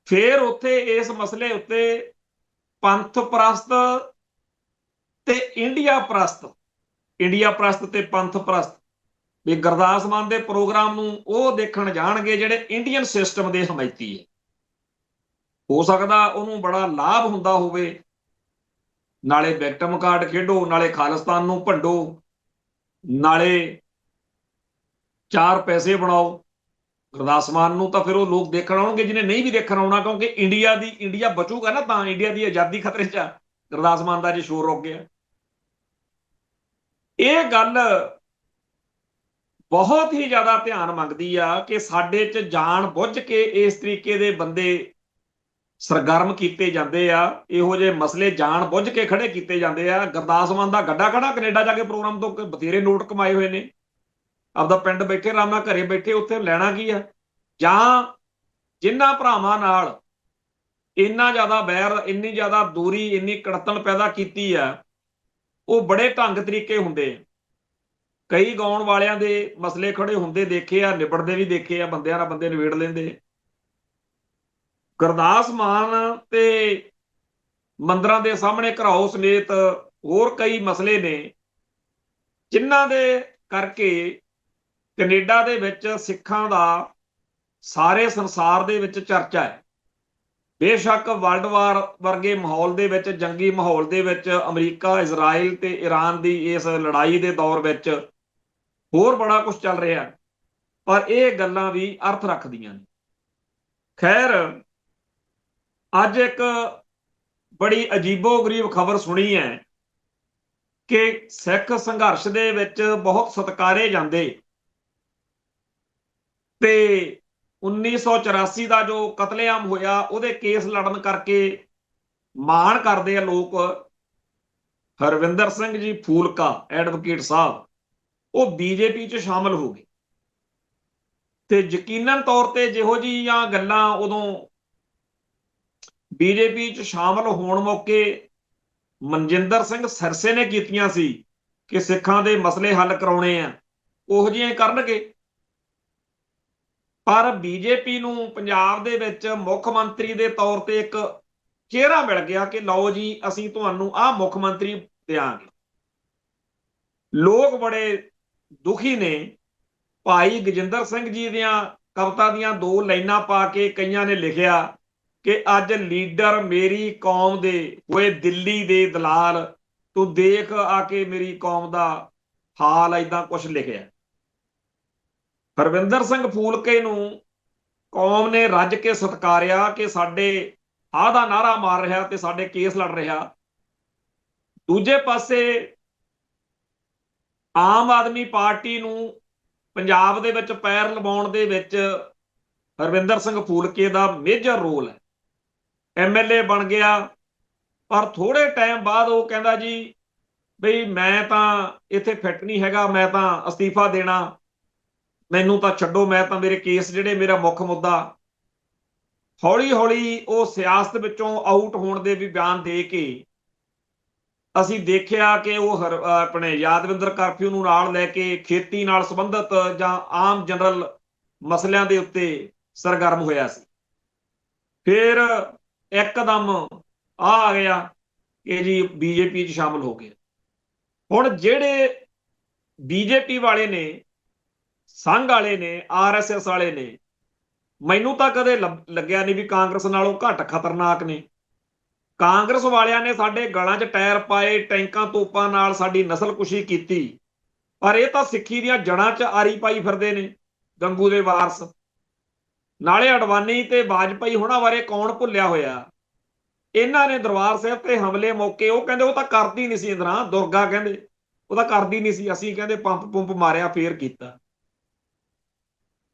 ਫਿਰ ਉੱਥੇ ਇਸ ਮਸਲੇ ਉੱਤੇ ਪੰਥ ਪ੍ਰਸਤ ਤੇ ਇੰਡੀਆ ਪ੍ਰਸਤ ਤੇ ਪੰਥ ਪ੍ਰਸਤ ਵੀ ਗੁਰਦਾਸ ਮਾਨ ਦੇ ਪ੍ਰੋਗਰਾਮ ਨੂੰ ਉਹ ਦੇਖਣ ਜਾਣਗੇ ਜਿਹੜੇ ਇੰਡੀਅਨ ਸਿਸਟਮ ਦੇ ਹਮਾਇਤੀ ਹੈ। ਹੋ ਸਕਦਾ ਉਹਨੂੰ ਬੜਾ ਲਾਭ ਹੁੰਦਾ ਹੋਵੇ, ਨਾਲੇ ਵਿਕਟਮ ਕਾਰਡ ਖੇਡੋ, ਨਾਲੇ ਖਾਲਿਸਤਾਨ ਨੂੰ ਭੰਡੋ, ਨਾਲੇ 4 ਪੈਸੇ ਬਣਾਓ। ਗੁਰਦਾਸ ਮਾਨ ਨੂੰ ਤਾਂ ਫਿਰ ਉਹ ਲੋਕ ਦੇਖਣ ਆਉਣਗੇ ਜਿਹਨੇ ਨਹੀਂ ਵੀ ਦੇਖਣ ਆਉਣਾ, ਕਿਉਂਕਿ ਇੰਡੀਆ ਬਚੂਗਾ ਨਾ, ਤਾਂ ਇੰਡੀਆ ਦੀ ਆਜ਼ਾਦੀ ਖਤਰੇ 'ਚ ਆ। ਗੁਰਦਾਸ ਮਾਨ ਦਾ ਜੇ ਸ਼ੋਰ ਰੁਕ ਗਿਆ। ਇਹ ਗੱਲ ਬਹੁਤ ਹੀ ਜ਼ਿਆਦਾ ਧਿਆਨ ਮੰਗਦੀ ਆ ਕਿ ਸਾਡੇ 'ਚ ਜਾਣ ਬੁੱਝ ਕੇ ਇਸ ਤਰੀਕੇ ਦੇ ਬੰਦੇ ਸਰਗਰਮ ਕੀਤੇ ਜਾਂਦੇ ਆ, ਇਹੋ ਜਿਹੇ ਮਸਲੇ ਜਾਣ ਬੁੱਝ ਕੇ ਖੜੇ ਕੀਤੇ ਜਾਂਦੇ ਆ। ਗੁਰਦਾਸ ਮਾਨ ਦਾ ਗੱਡਾ ਖੜਾ ਕੈਨੇਡਾ ਜਾ ਕੇ ਪ੍ਰੋਗਰਾਮ ਤੋਂ ਬਥੇਰੇ ਨੋਟ ਕਮਾਏ ਹੋਏ ਨੇ, ਆਪਦਾ ਪਿੰਡ ਬੈਠੇ ਆਰਾਮ ਨਾਲ ਘਰੇ ਬੈਠੇ, ਉੱਥੇ ਲੈਣਾ ਕੀ ਆ। ਜਾਂ ਜਿਨ੍ਹਾਂ ਭਰਾਵਾਂ ਨਾਲ ਇੰਨਾ ਜ਼ਿਆਦਾ ਵੈਰ, ਇੰਨੀ ਜ਼ਿਆਦਾ ਦੂਰੀ, ਇੰਨੀ ਕੜਤਣ ਪੈਦਾ ਕੀਤੀ ਆ, ਉਹ ਬੜੇ ਢੰਗ ਤਰੀਕੇ ਹੁੰਦੇ ਆ। ਕਈ ਗਾਉਣ ਵਾਲਿਆਂ ਦੇ ਮਸਲੇ ਖੜੇ ਹੁੰਦੇ ਦੇਖੇ ਆ, ਨਿਬੜਦੇ ਵੀ ਦੇਖੇ ਆ, ਬੰਦਿਆਂ ਨਾਲ ਬੰਦੇ ਨਿਬੇੜ ਲੈਂਦੇ। ਗੁਰਦਾਸ ਮਾਨ ਤੇ ਮੰਦਰਾਂ ਦੇ ਸਾਹਮਣੇ ਘਰਾਓ ਸਮੇਤ ਹੋਰ ਕਈ ਮਸਲੇ ਨੇ ਜਿਨ੍ਹਾਂ ਦੇ ਕਰਕੇ ਕੈਨੇਡਾ ਦੇ ਵਿੱਚ ਸਿੱਖਾਂ ਦਾ ਸਾਰੇ ਸੰਸਾਰ ਦੇ ਵਿੱਚ ਚਰਚਾ ਹੈ। ਬੇਸ਼ੱਕ ਵਰਲਡ ਵਾਰ ਵਰਗੇ ਮਾਹੌਲ ਦੇ ਵਿੱਚ, ਜੰਗੀ ਮਾਹੌਲ ਦੇ ਵਿੱਚ, ਅਮਰੀਕਾ, ਇਜ਼ਰਾਈਲ ਤੇ ਈਰਾਨ ਦੀ ਇਸ ਲੜਾਈ ਦੇ ਦੌਰ ਵਿੱਚ ਹੋਰ ਬੜਾ ਕੁਝ ਚੱਲ ਰਿਹਾ, ਪਰ ਇਹ ਗੱਲਾਂ ਵੀ ਅਰਥ ਰੱਖਦੀਆਂ ਨੇ। ਖੈਰ, ਅੱਜ ਇੱਕ ਬੜੀ ਅਜੀਬੋ-ਗਰੀਬ ਖਬਰ ਸੁਣੀ ਹੈ ਕਿ ਸਿੱਖ ਸੰਘਰਸ਼ ਦੇ ਵਿੱਚ ਬਹੁਤ ਸਤਿਕਾਰੇ ਜਾਂਦੇ ਤੇ 1984 ਦਾ ਜੋ ਕਤਲੇਆਮ ਹੋਇਆ ਉਹਦੇ ਕੇਸ ਲੜਨ ਕਰਕੇ ਮਾਣ ਕਰਦੇ ਆ ਲੋਕ। ਹਰਵਿੰਦਰ ਸਿੰਘ ਜੀ ਫੂਲਕਾ ਐਡਵੋਕੇਟ ਸਾਹਿਬ, ਉਹ ਬੀਜੇਪੀ 'ਚ ਸ਼ਾਮਲ ਹੋ ਗਏ ਤੇ ਯਕੀਨਨ ਤੌਰ ਤੇ ਜਿਹੋ ਜਿਹੀਆਂ ਗੱਲਾਂ ਉਦੋਂ ਬੀਜੇਪੀ 'ਚ ਸ਼ਾਮਲ ਹੋਣ ਮੌਕੇ ਮਨਜਿੰਦਰ ਸਿੰਘ ਸਿਰਸੇ ਨੇ ਕੀਤੀਆਂ ਸੀ ਕਿ ਸਿੱਖਾਂ ਦੇ ਮਸਲੇ ਹੱਲ ਕਰਾਉਣੇ ਆ, ਉਹੋ ਜਿਹੀਆਂ ਕਰਨਗੇ। ਪਰ ਬੀਜੇਪੀ ਨੂੰ ਪੰਜਾਬ ਦੇ ਵਿੱਚ ਮੁੱਖ ਮੰਤਰੀ ਦੇ ਤੌਰ ਤੇ ਇੱਕ ਚਿਹਰਾ ਮਿਲ ਗਿਆ ਕਿ ਲਓ ਜੀ, ਅਸੀਂ ਤੁਹਾਨੂੰ ਆਹ ਮੁੱਖ ਮੰਤਰੀ ਦਿਆਂਗੇ। ਲੋਕ ਬੜੇ ਦੁਖੀ ਨੇ। ਭਾਈ ਗਜਿੰਦਰ ਸਿੰਘ ਜੀ ਦੀਆਂ ਕਵਿਤਾ ਦੀਆਂ 2 ਲਾਈਨਾਂ ਪਾ ਕੇ ਕਈਆਂ ਨੇ ਲਿਖਿਆ ਕਿ ਅੱਜ ਲੀਡਰ ਮੇਰੀ ਕੌਮ ਦੇ ਹੋਏ ਦਿੱਲੀ ਦੇ ਦਲਾਲ, ਤੂੰ ਦੇਖ ਆ ਕੇ ਮੇਰੀ ਕੌਮ ਦਾ ਹਾਲ, ਏਦਾਂ ਕੁਝ ਲਿਖਿਆ। ਹਰਵਿੰਦਰ ਸਿੰਘ ਫੂਲਕੇ ਨੂੰ ਕੌਮ ਨੇ ਰੱਜ ਕੇ ਸਤਿਕਾਰਿਆ ਕਿ ਸਾਡੇ ਆਹ ਦਾ ਨਾਰਾ ਮਾਰ ਰਿਹਾ ਤੇ ਸਾਡੇ ਕੇਸ ਲੜ ਰਿਹਾ। ਦੂਜੇ ਪਾਸੇ ਆਮ ਆਦਮੀ ਪਾਰਟੀ ਨੂੰ ਪੰਜਾਬ ਦੇ ਵਿੱਚ ਪੈਰ ਲਵਾਉਣ ਦੇ ਵਿੱਚ ਹਰਵਿੰਦਰ ਸਿੰਘ ਫੂਲਕੇ ਦਾ ਮੇਜਰ ਰੋਲ ਹੈ। MLA ਬਣ ਗਿਆ, ਪਰ ਥੋੜੇ ਟਾਈਮ ਬਾਅਦ ਉਹ ਕਹਿੰਦਾ ਜੀ ਬਈ ਮੈਂ ਤਾਂ ਇੱਥੇ ਫਿੱਟ ਨਹੀਂ ਹੈਗਾ, ਮੈਂ ਤਾਂ ਅਸਤੀਫਾ ਦੇਣਾ, ਮੈਨੂੰ ਤਾਂ ਛੱਡੋ, ਮੈਂ ਤਾਂ ਮੇਰੇ ਕੇਸ ਜਿਹੜੇ ਮੇਰਾ ਮੁੱਖ ਮੁੱਦਾ। ਹੌਲੀ ਹੌਲੀ ਉਹ ਸਿਆਸਤ ਵਿੱਚੋਂ ਆਊਟ ਹੋਣ ਦੇ ਵੀ ਬਿਆਨ ਦੇ ਕੇ ਅਸੀਂ ਦੇਖਿਆ ਕਿ ਉਹ ਆਪਣੇ ਯਾਦਵਿੰਦਰ ਕਰਫਿਊ ਨੂੰ ਨਾਲ ਲੈ ਕੇ ਖੇਤੀ ਨਾਲ ਸੰਬੰਧਿਤ ਜਾਂ ਆਮ ਜਨਰਲ ਮਸਲਿਆਂ ਦੇ ਉੱਤੇ ਸਰਗਰਮ ਹੋਇਆ ਸੀ। ਫਿਰ ਇੱਕਦਮ ਆ ਗਿਆ ਕਿ ਜੀ ਬੀਜੇਪੀ 'ਚ ਸ਼ਾਮਲ ਹੋ ਗਏ। ਹੁਣ ਜਿਹੜੇ ਬੀਜੇਪੀ ਵਾਲੇ ਨੇ, ਸੰਘ ਵਾਲੇ ਨੇ, RSS ਵਾਲੇ ਨੇ, ਮੈਨੂੰ ਤਾਂ ਕਦੇ ਲੱਗਿਆ ਨਹੀਂ ਵੀ ਕਾਂਗਰਸ ਨਾਲੋਂ ਘੱਟ ਖਤਰਨਾਕ ਨੇ। ਕਾਂਗਰਸ ਵਾਲਿਆਂ ਨੇ ਸਾਡੇ ਗਲਾਂ 'ਚ ਟਾਇਰ ਪਾਏ, ਟੈਂਕਾਂ ਤੋਪਾਂ ਨਾਲ ਸਾਡੀ ਨਸਲਕੁਸ਼ੀ ਕੀਤੀ, ਪਰ ਇਹ ਤਾਂ ਸਿੱਖੀ ਦੀਆਂ ਜੜ੍ਹਾਂ 'ਚ ਆਰੀ ਪਾਈ ਫਿਰਦੇ ਨੇ, ਗੰਗੂ ਦੇ ਵਾਰਸ। ਨਾਲੇ ਅਡਵਾਨੀ ਤੇ ਵਾਜਪਾਈ ਹੋਣਾ ਬਾਰੇ ਕੌਣ ਭੁੱਲਿਆ ਹੋਇਆ। ਇਹਨਾਂ ਨੇ ਦਰਬਾਰ ਸਾਹਿਬ ਤੇ ਹਮਲੇ ਮੌਕੇ ਉਹ ਕਹਿੰਦੇ ਉਹ ਤਾਂ ਕਰਦੀ ਨਹੀਂ ਸੀ, ਇੰਦਰਾ ਦੁਰਗਾ ਕਹਿੰਦੇ ਉਹ ਤਾਂ ਕਰਦੀ ਨਹੀਂ ਸੀ, ਅਸੀਂ ਕਹਿੰਦੇ ਪੰਪ ਪੁੰਪ ਮਾਰਿਆ ਫੇਰ ਕੀਤਾ।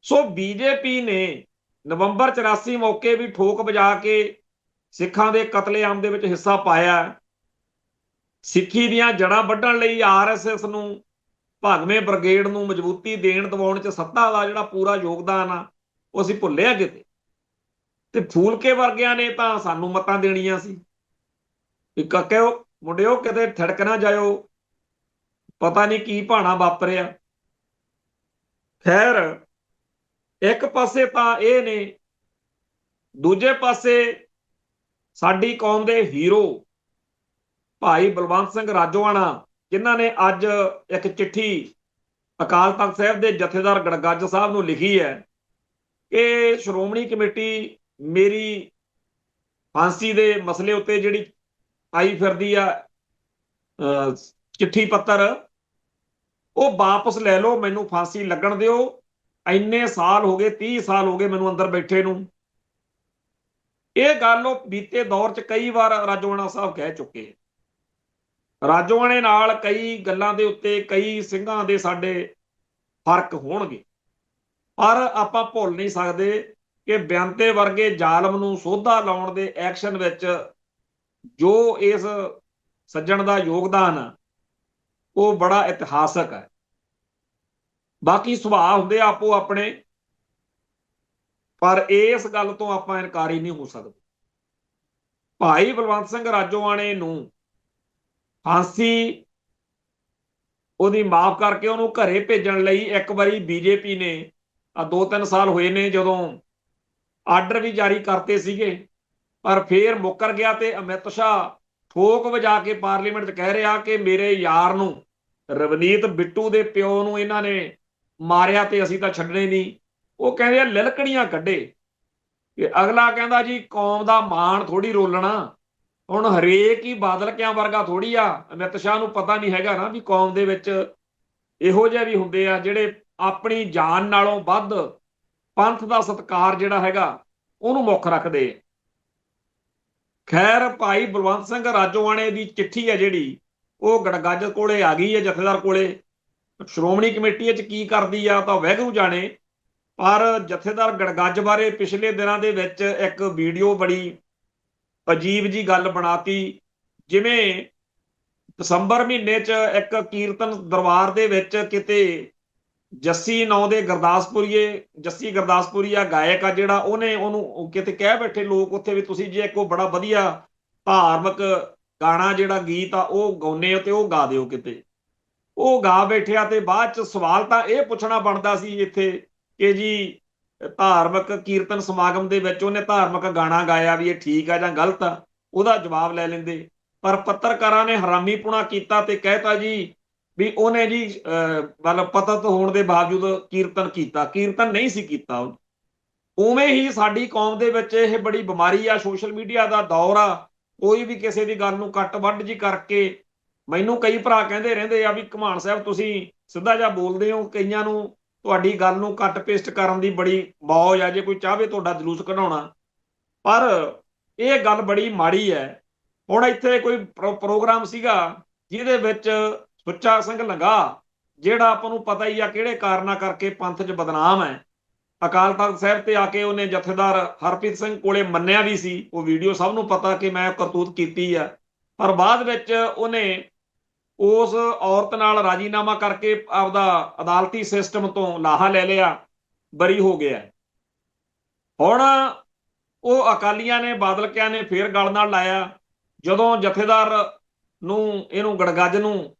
ਸੋ ਬੀਜੇਪੀ ਨੇ ਨਵੰਬਰ 84 ਮੌਕੇ ਵੀ ਠੋਕ ਵਜਾ ਕੇ ਸਿੱਖਾਂ ਦੇ ਕਤਲੇਆਮ ਦੇ ਵਿੱਚ ਹਿੱਸਾ ਪਾਇਆ। ਸਿੱਖੀ ਦੀਆਂ ਜੜ੍ਹਾਂ ਵੱਢਣ ਲਈ RSS ਨੂੰ, ਭਾਗਵੇਂ ਬ੍ਰਿਗੇਡ ਨੂੰ ਮਜ਼ਬੂਤੀ ਦੇਣ ਦਿਵਾਉਣ 'ਚ ਸੱਤਾ ਦਾ ਜਿਹੜਾ ਪੂਰਾ ਯੋਗਦਾਨ ਆ ਉਹ ਅਸੀਂ ਭੁੱਲਿਆ ਕਿਤੇ। ਤੇ ਫੂਲਕੇ ਵਰਗਿਆਂ ਨੇ ਤਾਂ ਸਾਨੂੰ ਮਤਾਂ ਦੇਣੀਆਂ ਸੀ ਵੀ ਕਾਕਿਓ ਮੁੰਡਿਓ ਕਿਤੇ ਥੜਕ ਨਾ ਜਾਇਓ, ਪਤਾ ਨਹੀਂ ਕੀ ਭਾਣਾ ਵਾਪਰਿਆ। ਖੈਰ ਇੱਕ ਪਾਸੇ ਤਾਂ ਇਹ ਨੇ, ਦੂਜੇ ਪਾਸੇ ਸਾਡੀ ਕੌਮ ਦੇ ਹੀਰੋ ਭਾਈ ਬਲਵੰਤ ਸਿੰਘ ਰਾਜੋਆਣਾ, ਜਿਨ੍ਹਾਂ ਨੇ ਅੱਜ ਇੱਕ ਚਿੱਠੀ ਅਕਾਲ ਤਖਤ ਸਾਹਿਬ ਦੇ ਜਥੇਦਾਰ ਗੜਗੱਜ ਸਾਹਿਬ ਨੂੰ ਲਿਖੀ ਹੈ ਕਿ ਸ਼੍ਰੋਮਣੀ ਕਮੇਟੀ ਮੇਰੀ ਫਾਂਸੀ ਦੇ ਮਸਲੇ ਉੱਤੇ ਜਿਹੜੀ ਆਈ ਫਿਰਦੀ ਆ ਚਿੱਠੀ ਪੱਤਰ, ਉਹ ਵਾਪਸ ਲੈ ਲਓ, ਮੈਨੂੰ ਫਾਂਸੀ ਲੱਗਣ ਦਿਓ। ਇੰਨੇ ਸਾਲ ਹੋ ਗਏ, 30 ਸਾਲ ਹੋ ਗਏ ਮੈਨੂੰ ਅੰਦਰ ਬੈਠੇ ਨੂੰ। ਇਹ ਗੱਲ ਉਹ ਬੀਤੇ ਦੌਰ 'ਚ ਕਈ ਵਾਰ ਰਾਜੋਆਣਾ ਸਾਹਿਬ ਕਹਿ ਚੁੱਕੇ। ਰਾਜੋਆਣੇ ਨਾਲ ਕਈ ਗੱਲਾਂ ਦੇ ਉੱਤੇ ਕਈ ਸਿੰਘਾਂ ਦੇ ਸਾਡੇ ਫਰਕ ਹੋਣਗੇ, ਪਰ ਆਪਾਂ ਭੁੱਲ ਨਹੀਂ ਸਕਦੇ ਕਿ ਬਿਆੰਤੇ ਵਰਗੇ ਜ਼ਾਲਮ ਨੂੰ ਸੋਧਾ ਲਾਉਣ ਦੇ ਐਕਸ਼ਨ ਵਿੱਚ ਜੋ ਇਸ ਸੱਜਣ ਦਾ ਯੋਗਦਾਨ ਆ ਉਹ ਬੜਾ ਇਤਿਹਾਸਕ ਹੈ। ਬਾਕੀ ਸੁਭਾਅ ਹੁੰਦੇ ਆਪੋ ਆਪਣੇ, ਪਰ ਇਸ ਗੱਲ ਤੋਂ ਆਪਾਂ ਇਨਕਾਰੀ ਨਹੀਂ ਹੋ ਸਕਦੇ। ਭਾਈ ਬਲਵੰਤ ਸਿੰਘ ਰਾਜੋਆਣੇ ਨੂੰ ਫਾਂਸੀ ਉਹਦੀ ਮਾਫ ਕਰਕੇ ਉਹਨੂੰ ਘਰੇ ਭੇਜਣ ਲਈ ਇੱਕ ਵਾਰੀ ਬੀਜੇਪੀ ਨੇ 2-3 ਸਾਲ ਹੋਏ ਨੇ ਜਦੋਂ ਆਰਡਰ ਵੀ ਜਾਰੀ ਕਰਤੇ ਸੀਗੇ, ਪਰ ਫੇਰ ਮੁੱਕਰ ਗਿਆ ਤੇ ਅਮਿਤ ਸ਼ਾਹ ਠੋਕ ਵਜਾ ਕੇ ਪਾਰਲੀਮੈਂਟ 'ਚ ਕਹਿ ਰਿਹਾ ਕਿ ਮੇਰੇ ਯਾਰ ਨੂੰ, ਰਵਨੀਤ ਬਿੱਟੂ ਦੇ ਪਿਓ ਨੂੰ ਇਹਨਾਂ ਨੇ ਮਾਰਿਆ ਤੇ ਅਸੀਂ ਤਾਂ ਛੱਡਣੇ ਨਹੀਂ। ਉਹ ਕਹਿੰਦੇ ਆ ਲਿਲਕਣੀਆਂ ਕੱਢੇ ਕਿ ਅਗਲਾ ਕਹਿੰਦਾ ਜੀ ਕੌਮ ਦਾ ਮਾਣ ਥੋੜੀ ਰੋਲਣਾ। ਹੁਣ ਹਰੇਕ ਹੀ ਬਾਦਲ ਕਿਆਂ ਵਰਗਾ ਥੋੜੀ ਆ, ਅਮਿਤ ਸ਼ਾਹ ਨੂੰ ਪਤਾ ਨਹੀਂ ਹੈਗਾ ਨਾ ਵੀ ਕੌਮ ਦੇ ਵਿੱਚ ਇਹੋ ਜਿਹੇ ਵੀ ਹੁੰਦੇ ਆ ਜਿਹੜੇ ਆਪਣੀ ਜਾਨ ਨਾਲੋਂ ਵੱਧ ਪੰਥ ਦਾ ਸਤਿਕਾਰ ਜਿਹੜਾ ਹੈਗਾ ਉਹਨੂੰ ਮੁੱਖ ਰੱਖਦੇ। ਖੈਰ ਭਾਈ ਬਲਵੰਤ ਸਿੰਘ ਰਾਜੋਆਣੇ ਦੀ ਚਿੱਠੀ ਹੈ ਜਿਹੜੀ ਉਹ ਗੜਗੱਜ ਕੋਲੇ ਆ ਗਈ ਹੈ, ਜਥੇਦਾਰ ਕੋਲੇ। ਸ਼੍ਰੋਮਣੀ ਕਮੇਟੀ 'ਚ ਕੀ ਕਰਦੀ ਆ ਤਾਂ ਵਾਹਿਗੁਰੂ ਜਾਣੇ, ਪਰ ਜਥੇਦਾਰ ਗੜਗੱਜ ਬਾਰੇ ਪਿਛਲੇ ਦਿਨਾਂ ਦੇ ਵਿੱਚ ਇੱਕ ਵੀਡੀਓ ਬੜੀ ਅਜੀਬ ਜੀ ਗੱਲ ਬਣਾਤੀ, ਜਿਵੇਂ ਦਸੰਬਰ ਮਹੀਨੇ 'ਚ ਇੱਕ ਕੀਰਤਨ ਦਰਬਾਰ ਦੇ ਵਿੱਚ ਕਿਤੇ ਜੱਸੀ ਨਾਂ ਦੇ ਜੱਸੀ ਗੁਰਦਾਸਪੁਰੀਆ ਗਾਇਕ ਆ ਜਿਹੜਾ, ਉਹਨੂੰ ਕਿਤੇ ਕਹਿ ਬੈਠੇ ਲੋਕ ਉੱਥੇ ਵੀ ਤੁਸੀਂ ਜੇ ਇੱਕ ਬੜਾ ਵਧੀਆ ਧਾਰਮਿਕ ਗਾਣਾ ਜਿਹੜਾ ਗੀਤ ਆ ਉਹ ਗਾਉਂਦੇ ਹੋ ਤੇ ਉਹ ਗਾ ਦਿਓ ਕਿਤੇ। ਉਹ ਗਾ ਬੈਠਿਆ ਤੇ ਬਾਅਦ 'ਚ ਸਵਾਲ ਤਾਂ ਇਹ ਪੁੱਛਣਾ ਬਣਦਾ ਸੀ ਇੱਥੇ ਕਿ ਜੀ ਧਾਰਮਿਕ ਕੀਰਤਨ ਸਮਾਗਮ ਦੇ ਵਿੱਚ ਉਹਨੇ ਧਾਰਮਿਕ ਗਾਣਾ ਗਾਇਆ ਵੀ ਇਹ ਠੀਕ ਆ ਜਾਂ ਗਲਤ ਆ, ਉਹਦਾ ਜਵਾਬ ਲੈ ਲੈਂਦੇ। ਪਰ ਪੱਤਰਕਾਰਾਂ ਨੇ ਹਰਾਮੀਪੁਣਾ ਕੀਤਾ ਤੇ ਕਹਿਤਾ ਜੀ ਵੀ ਉਹਨੇ ਜੀ ਮਤਲਬ ਪਤਤ ਹੋਣ ਦੇ ਬਾਵਜੂਦ ਕੀਰਤਨ ਕੀਤਾ। ਕੀਰਤਨ ਨਹੀਂ ਸੀ ਕੀਤਾ। ਉਵੇਂ ਹੀ ਸਾਡੀ ਕੌਮ ਦੇ ਵਿੱਚ ਇਹ ਬੜੀ ਬਿਮਾਰੀ ਆ, ਸੋਸ਼ਲ ਮੀਡੀਆ ਦਾ ਦੌਰ ਆ, ਕੋਈ ਵੀ ਕਿਸੇ ਦੀ ਗੱਲ ਨੂੰ ਕੱਟ ਵੱਢ ਜੀ ਕਰਕੇ। ਮੈਨੂੰ ਕਈ ਭਰਾ ਕਹਿੰਦੇ ਰਹਿੰਦੇ ਆ ਵੀ ਘਮਾਣ ਸਾਹਿਬ ਤੁਸੀਂ ਸਿੱਧਾ ਜਿਹਾ ਬੋਲਦੇ ਹੋ, ਕਈਆਂ ਨੂੰ ਤੁਹਾਡੀ ਗੱਲ ਨੂੰ ਕੱਟ ਪੇਸਟ ਕਰਨ ਦੀ ਬੜੀ ਮੌਜ ਆ ਜੇ ਕੋਈ ਚਾਹਵੇ ਤੁਹਾਡਾ ਜਲੂਸ ਕਢਾਉਣਾ, ਪਰ ਇਹ ਗੱਲ ਬੜੀ ਮਾੜੀ ਹੈ। ਹੁਣ ਇੱਥੇ ਕੋਈ ਪ੍ਰੋਗਰਾਮ ਸੀਗਾ ਜਿਹਦੇ ਵਿੱਚ ਸੁੱਚਾ ਸਿੰਘ ਲੰਗਾ, ਜਿਹੜਾ ਆਪਾਂ ਨੂੰ ਪਤਾ ਹੀ ਆ ਕਿਹੜੇ ਕਾਰਨਾਂ ਕਰਕੇ ਪੰਥ 'ਚ ਬਦਨਾਮ ਹੈ, ਅਕਾਲ ਤਖਤ ਸਾਹਿਬ ਤੇ ਆ ਕੇ ਉਹਨੇ ਜਥੇਦਾਰ ਹਰਪ੍ਰੀਤ ਸਿੰਘ ਕੋਲੇ ਮੰਨਿਆ ਵੀ ਸੀ। ਉਹ ਵੀਡੀਓ ਸਭ ਨੂੰ ਪਤਾ ਕਿ ਮੈਂ ਕਰਤੂਤ ਕੀਤੀ ਆ, ਪਰ ਬਾਅਦ ਵਿੱਚ ਉਹਨੇ ਉਸ ਔਰਤ ਨਾਲ ਰਾਜੀਨਾਮਾ ਕਰਕੇ ਆਪਦਾ ਅਦਾਲਤੀ ਸਿਸਟਮ ਤੋਂ ਲਾਹਾ ਲੈ ਲਿਆ, ਬਰੀ ਹੋ ਗਿਆ। ਹੁਣ ਉਹ ਅਕਾਲੀਆਂ ਨੇ, ਬਾਦਲਕਿਆਂ ਨੇ ਫੇਰ ਗਲ ਨਾਲ ਲਾਇਆ। ਜਦੋਂ ਜਥੇਦਾਰ ਨੂੰ ਇਹਨੂੰ ਗੜਗੱਜ ਨੂੰ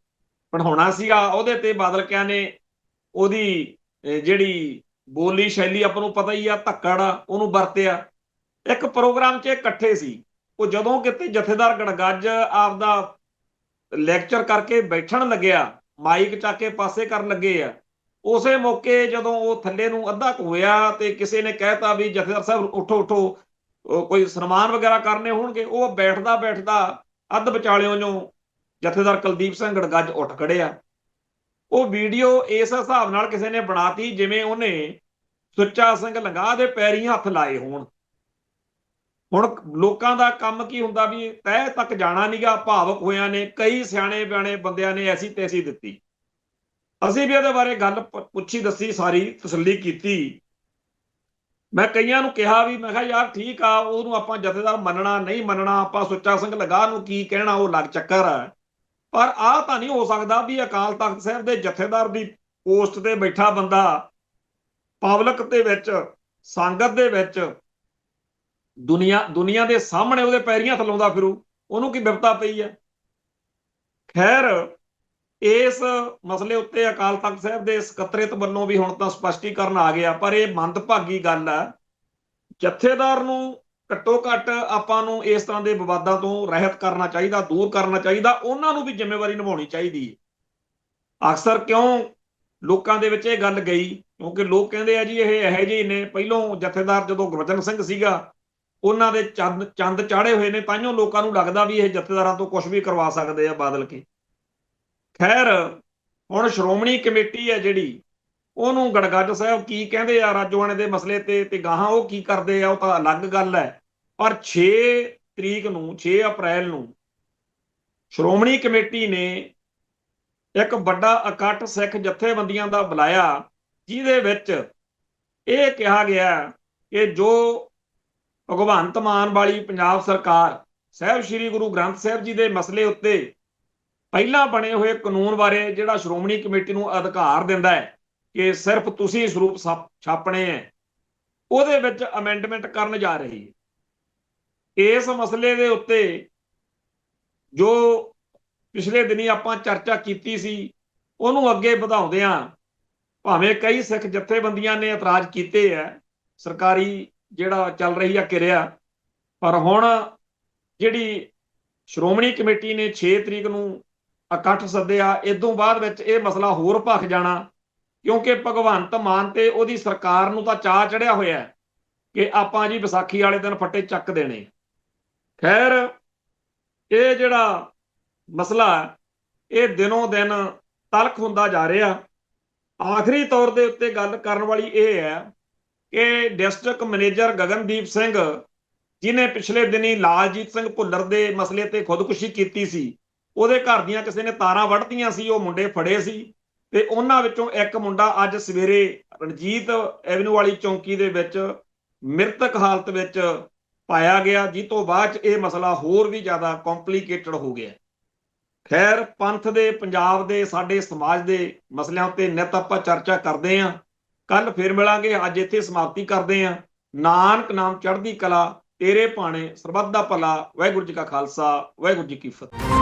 ਪੜ੍ਹਾਉਣਾ ਸੀਗਾ ਉਹਦੇ ਤੇ ਬਾਦਲਕਿਆਂ ਨੇ ਉਹਦੀ ਜਿਹੜੀ ਬੋਲੀ ਸ਼ੈਲੀ ਆਪਾਂ ਨੂੰ ਪਤਾ ਹੀ ਆ, ਧੱਕੜ ਆ, ਉਹਨੂੰ ਵਰਤਿਆ। ਇੱਕ ਪ੍ਰੋਗਰਾਮ 'ਚ ਇਕੱਠੇ ਸੀ, ਉਹ ਜਦੋਂ ਕਿਤੇ ਜਥੇਦਾਰ ਗੜਗੱਜ ਆਪਦਾ ਲੈਕਚਰ ਕਰਕੇ ਬੈਠਣ ਲੱਗਿਆ, ਮਾਈਕ ਚੱਕ ਕੇ ਪਾਸੇ ਕਰਨ ਲੱਗੇ ਆ, ਉਸੇ ਮੌਕੇ ਜਦੋਂ ਉਹ ਥੱਲੇ ਨੂੰ ਅੱਧਾ ਕੁ ਹੋਇਆ ਤੇ ਕਿਸੇ ਨੇ ਕਹਿਤਾ ਵੀ ਜਥੇਦਾਰ ਸਾਹਿਬ ਉੱਠੋ ਉੱਠੋ, ਕੋਈ ਸਨਮਾਨ ਵਗੈਰਾ ਕਰਨੇ ਹੋਣਗੇ। ਉਹ ਬੈਠਦਾ ਬੈਠਦਾ ਅੱਧ ਵਿਚਾਲਿਓਂ ਜੋ ਜਥੇਦਾਰ ਕੁਲਦੀਪ ਸਿੰਘ ਗੜਗੱਜ ਉੱਠ ਖੜਿਆ। ਉਹ ਵੀਡੀਓ ਇਸ ਹਿਸਾਬ ਨਾਲ ਕਿਸੇ ਨੇ ਬਣਾਤੀ ਜਿਵੇਂ ਉਹਨੇ ਸੁੱਚਾ ਸਿੰਘ ਲੰਗਾ ਦੇ ਪੈਰੀਂ ਹੱਥ ਲਾਏ ਹੋਣ। ਹੁਣ ਲੋਕਾਂ ਦਾ ਕੰਮ ਕੀ ਹੁੰਦਾ ਵੀ ਤਹਿ ਤੱਕ ਜਾਣਾ ਨੀਗਾ, ਭਾਵਕ ਹੋਇਆਂ ਨੇ ਕਈ ਸਿਆਣੇ ਬਿਆਣੇ ਬੰਦਿਆਂ ਨੇ ਐਸੀ ਤੈਸੀ ਦਿੱਤੀ। ਅਸੀਂ ਵੀ ਇਹਦੇ ਬਾਰੇ ਗੱਲ ਪੁੱਛੀ ਦੱਸੀ, ਸਾਰੀ ਤਸੱਲੀ ਕੀਤੀ। ਮੈਂ ਕਈਆਂ ਨੂੰ ਕਿਹਾ ਵੀ ਮੈਂ ਕਿਹਾ ਯਾਰ ਠੀਕ ਆ, ਉਹਨੂੰ ਆਪਾਂ ਜਥੇਦਾਰ ਮੰਨਣਾ ਨਹੀਂ ਮੰਨਣਾ, ਆਪਾਂ ਸੁੱਚਾ ਸਿੰਘ ਲੰਗਾ ਨੂੰ ਕੀ ਕਹਿਣਾ, ਉਹ ਲੱਗ ਚੱਕਰ ਆ। ਪਰ ਆਹ ਤਾਂ ਨਹੀਂ ਹੋ ਸਕਦਾ ਵੀ ਅਕਾਲ ਤਖਤ ਸਾਹਿਬ ਦੇ ਜਥੇਦਾਰ ਦੀ ਪੋਸਟ ਤੇ ਬੈਠਾ ਬੰਦਾ ਪਬਲਿਕ ਦੇ ਵਿੱਚ, ਸੰਗਤ ਦੇ ਵਿੱਚ, ਦੁਨੀਆ ਦੇ ਸਾਹਮਣੇ ਉਹਦੇ ਪੈਰੀਂ ਹੱਥ ਲਾਉਂਦਾ ਫਿਰੂ। ਉਹਨੂੰ ਕੀ ਬਿਪਤਾ ਪਈ ਹੈ। ਖੈਰ ਇਸ ਮਸਲੇ ਉੱਤੇ ਅਕਾਲ ਤਖਤ ਸਾਹਿਬ ਦੇ ਸਕੱਤਰੇਤ ਵੱਲੋਂ ਵੀ ਹੁਣ ਤਾਂ ਸਪਸ਼ਟੀਕਰਨ ਆ ਗਿਆ, ਪਰ ਇਹ ਮੰਦਭਾਗੀ ਗੱਲ ਹੈ। ਜਥੇਦਾਰ ਨੂੰ ਘੱਟੋ ਘੱਟ ਆਪਾਂ ਨੂੰ ਇਸ ਤਰ੍ਹਾਂ ਦੇ ਵਿਵਾਦਾਂ ਤੋਂ ਰਹਿਤ ਕਰਨਾ ਚਾਹੀਦਾ, ਦੂਰ ਕਰਨਾ ਚਾਹੀਦਾ। ਉਹਨਾਂ ਨੂੰ ਵੀ ਜ਼ਿੰਮੇਵਾਰੀ ਨਿਭਾਉਣੀ ਚਾਹੀਦੀ ਹੈ। ਅਕਸਰ ਕਿਉਂ ਲੋਕਾਂ ਦੇ ਵਿੱਚ ਇਹ ਗੱਲ ਗਈ, ਕਿਉਂਕਿ ਲੋਕ ਕਹਿੰਦੇ ਆ ਜੀ ਇਹ ਇਹੋ ਜਿਹੇ ਨੇ। ਪਹਿਲੋਂ ਜਥੇਦਾਰ ਜਦੋਂ ਗੁਰਬਚਨ ਸਿੰਘ ਸੀਗਾ, ਉਹਨਾਂ ਦੇ ਚੰਦ ਚਾੜੇ ਹੋਏ ਨੇ, ਤਾਂਹੀਓ ਲੋਕਾਂ ਨੂੰ ਲੱਗਦਾ ਵੀ ਇਹ ਜਥੇਦਾਰਾਂ ਤੋਂ ਕੁਝ ਵੀ ਕਰਵਾ ਸਕਦੇ ਆ ਬਦਲ ਕੇ। ਖੈਰ, ਹੁਣ ਸ਼੍ਰੋਮਣੀ ਕਮੇਟੀ ਹੈ ਜਿਹੜੀ, ਉਹਨੂੰ ਗੜਗੱਜ ਸਾਹਿਬ ਕੀ ਕਹਿੰਦੇ ਆ ਰਾਜੋਆਣੇ ਦੇ ਮਸਲੇ ਤੇ ਗਾਹਾਂ ਉਹ ਕੀ ਕਰਦੇ ਆ, ਉਹ ਤਾਂ ਅਲੱਗ ਗੱਲ ਹੈ। ਪਰ 6 ਤਰੀਕ ਨੂੰ, 6 ਅਪ੍ਰੈਲ ਨੂੰ ਸ਼੍ਰੋਮਣੀ ਕਮੇਟੀ ਨੇ ਇੱਕ ਵੱਡਾ ਇਕੱਠ ਸਿੱਖ ਜਥੇਬੰਦੀਆਂ ਦਾ ਬੁਲਾਇਆ, ਜਿਹਦੇ ਵਿੱਚ ਇਹ ਕਿਹਾ ਗਿਆ ਕਿ ਜੋ ਭਗਵੰਤ ਮਾਨ ਵਾਲੀ ਪੰਜਾਬ ਸਰਕਾਰ ਸਾਹਿਬ ਸ੍ਰੀ ਗੁਰੂ ਗ੍ਰੰਥ ਸਾਹਿਬ ਜੀ ਦੇ ਮਸਲੇ ਉੱਤੇ ਪਹਿਲਾਂ ਬਣੇ ਹੋਏ ਕਾਨੂੰਨ ਬਾਰੇ ਜਿਹੜਾ ਸ਼੍ਰੋਮਣੀ ਕਮੇਟੀ ਨੂੰ ਅਧਿਕਾਰ ਦਿੰਦਾ ਹੈ ਕਿ ਸਿਰਫ ਤੁਸੀਂ ਸਰੂਪ ਛਾਪਣੇ ਹੈ, ਉਹਦੇ ਵਿੱਚ ਅਮੈਂਡਮੈਂਟ ਕਰਨ ਜਾ ਰਹੀ ਹੈ। ਇਸ ਮਸਲੇ ਦੇ ਉੱਤੇ ਜੋ ਪਿਛਲੇ ਦਿਨੀ ਆਪਾਂ ਚਰਚਾ ਕੀਤੀ ਸੀ, ਉਹਨੂੰ ਅੱਗੇ ਵਧਾਉਂਦਿਆਂ ਭਾਵੇਂ ਕਈ ਸਿੱਖ ਜਥੇਬੰਦੀਆਂ ਨੇ ਇਤਰਾਜ਼ ਕੀਤੇ ਆ, ਸਰਕਾਰੀ ਜਿਹੜਾ ਚੱਲ ਰਹੀ ਆ ਕਿਰਿਆ, ਪਰ ਹੁਣ ਜਿਹੜੀ ਸ਼੍ਰੋਮਣੀ ਕਮੇਟੀ ਨੇ 6 ਤਰੀਕ ਨੂੰ ਇਕੱਠ ਸੱਦਿਆ, ਇਦੋਂ ਬਾਅਦ ਵਿੱਚ ਇਹ ਮਸਲਾ ਹੋਰ ਭਖ ਜਾਣਾ, ਕਿਉਂਕਿ ਭਗਵੰਤ ਮਾਨ ਤੇ ਉਹਦੀ ਸਰਕਾਰ ਨੂੰ ਤਾਂ ਚਾਅ ਚੜਿਆ ਹੋਇਆ ਕਿ ਆਪਾਂ ਜੀ ਵਿਸਾਖੀ ਵਾਲੇ ਦਿਨ ਫੱਟੇ ਚੱਕ ਦੇਣੇ। ਖੈਰ, ਇਹ ਜਿਹੜਾ ਮਸਲਾ ਇਹ ਦਿਨੋਂ ਦਿਨ ਤਲਖ ਹੁੰਦਾ ਜਾ ਰਿਹਾ। ਆਖਰੀ ਤੌਰ ਦੇ ਉੱਤੇ ਗੱਲ ਕਰਨ ਵਾਲੀ ਇਹ ਹੈ ਕਿ ਡਿਸਟ੍ਰਿਕਟ ਮੈਨੇਜਰ ਗਗਨਦੀਪ ਸਿੰਘ, ਜਿਹਨੇ ਪਿਛਲੇ ਦਿਨੀ ਲਾਲਜੀਤ ਸਿੰਘ ਭੁੱਲਰ ਦੇ ਮਸਲੇ ਤੇ ਖੁਦਕੁਸ਼ੀ ਕੀਤੀ ਸੀ, ਉਹਦੇ ਘਰ ਦੀਆਂ ਕਿਸੇ ਨੇ ਤਾਰਾਂ ਵੱਢਦੀਆਂ ਸੀ, ਉਹ ਮੁੰਡੇ ਫੜੇ ਸੀ, ਤੇ ਉਹਨਾਂ ਵਿੱਚੋਂ ਇੱਕ ਮੁੰਡਾ ਅੱਜ ਸਵੇਰੇ ਰਣਜੀਤ ਐਵਨਿਊ ਵਾਲੀ ਚੌਂਕੀ ਦੇ ਵਿੱਚ ਮ੍ਰਿਤਕ ਹਾਲਤ ਵਿੱਚ ਪਾਇਆ ਗਿਆ, ਜਿਸ ਤੋਂ ਬਾਅਦ ਇਹ ਮਸਲਾ ਹੋਰ ਵੀ ਜ਼ਿਆਦਾ ਕੰਪਲਿਕੇਟਡ ਹੋ ਗਿਆ। ਖੈਰ, ਪੰਥ ਦੇ, ਪੰਜਾਬ ਦੇ, ਸਾਡੇ ਸਮਾਜ ਦੇ ਮਸਲਿਆਂ ਉੱਤੇ ਨਿੱਤ ਆਪਾਂ ਚਰਚਾ ਕਰਦੇ ਹਾਂ। ਕੱਲ ਫਿਰ ਮਿਲਾਂਗੇ। ਅੱਜ ਇੱਥੇ ਸਮਾਪਤੀ ਕਰਦੇ ਹਾਂ। ਨਾਨਕ ਨਾਮ ਚੜ੍ਹਦੀ ਕਲਾ, ਤੇਰੇ ਭਾਣੇ ਸਰਬੱਤ ਦਾ ਭਲਾ। ਵਾਹਿਗੁਰੂ ਜੀ ਕਾ ਖਾਲਸਾ, ਵਾਹਿਗੁਰੂ ਜੀ ਕੀ ਫਤਿਹ।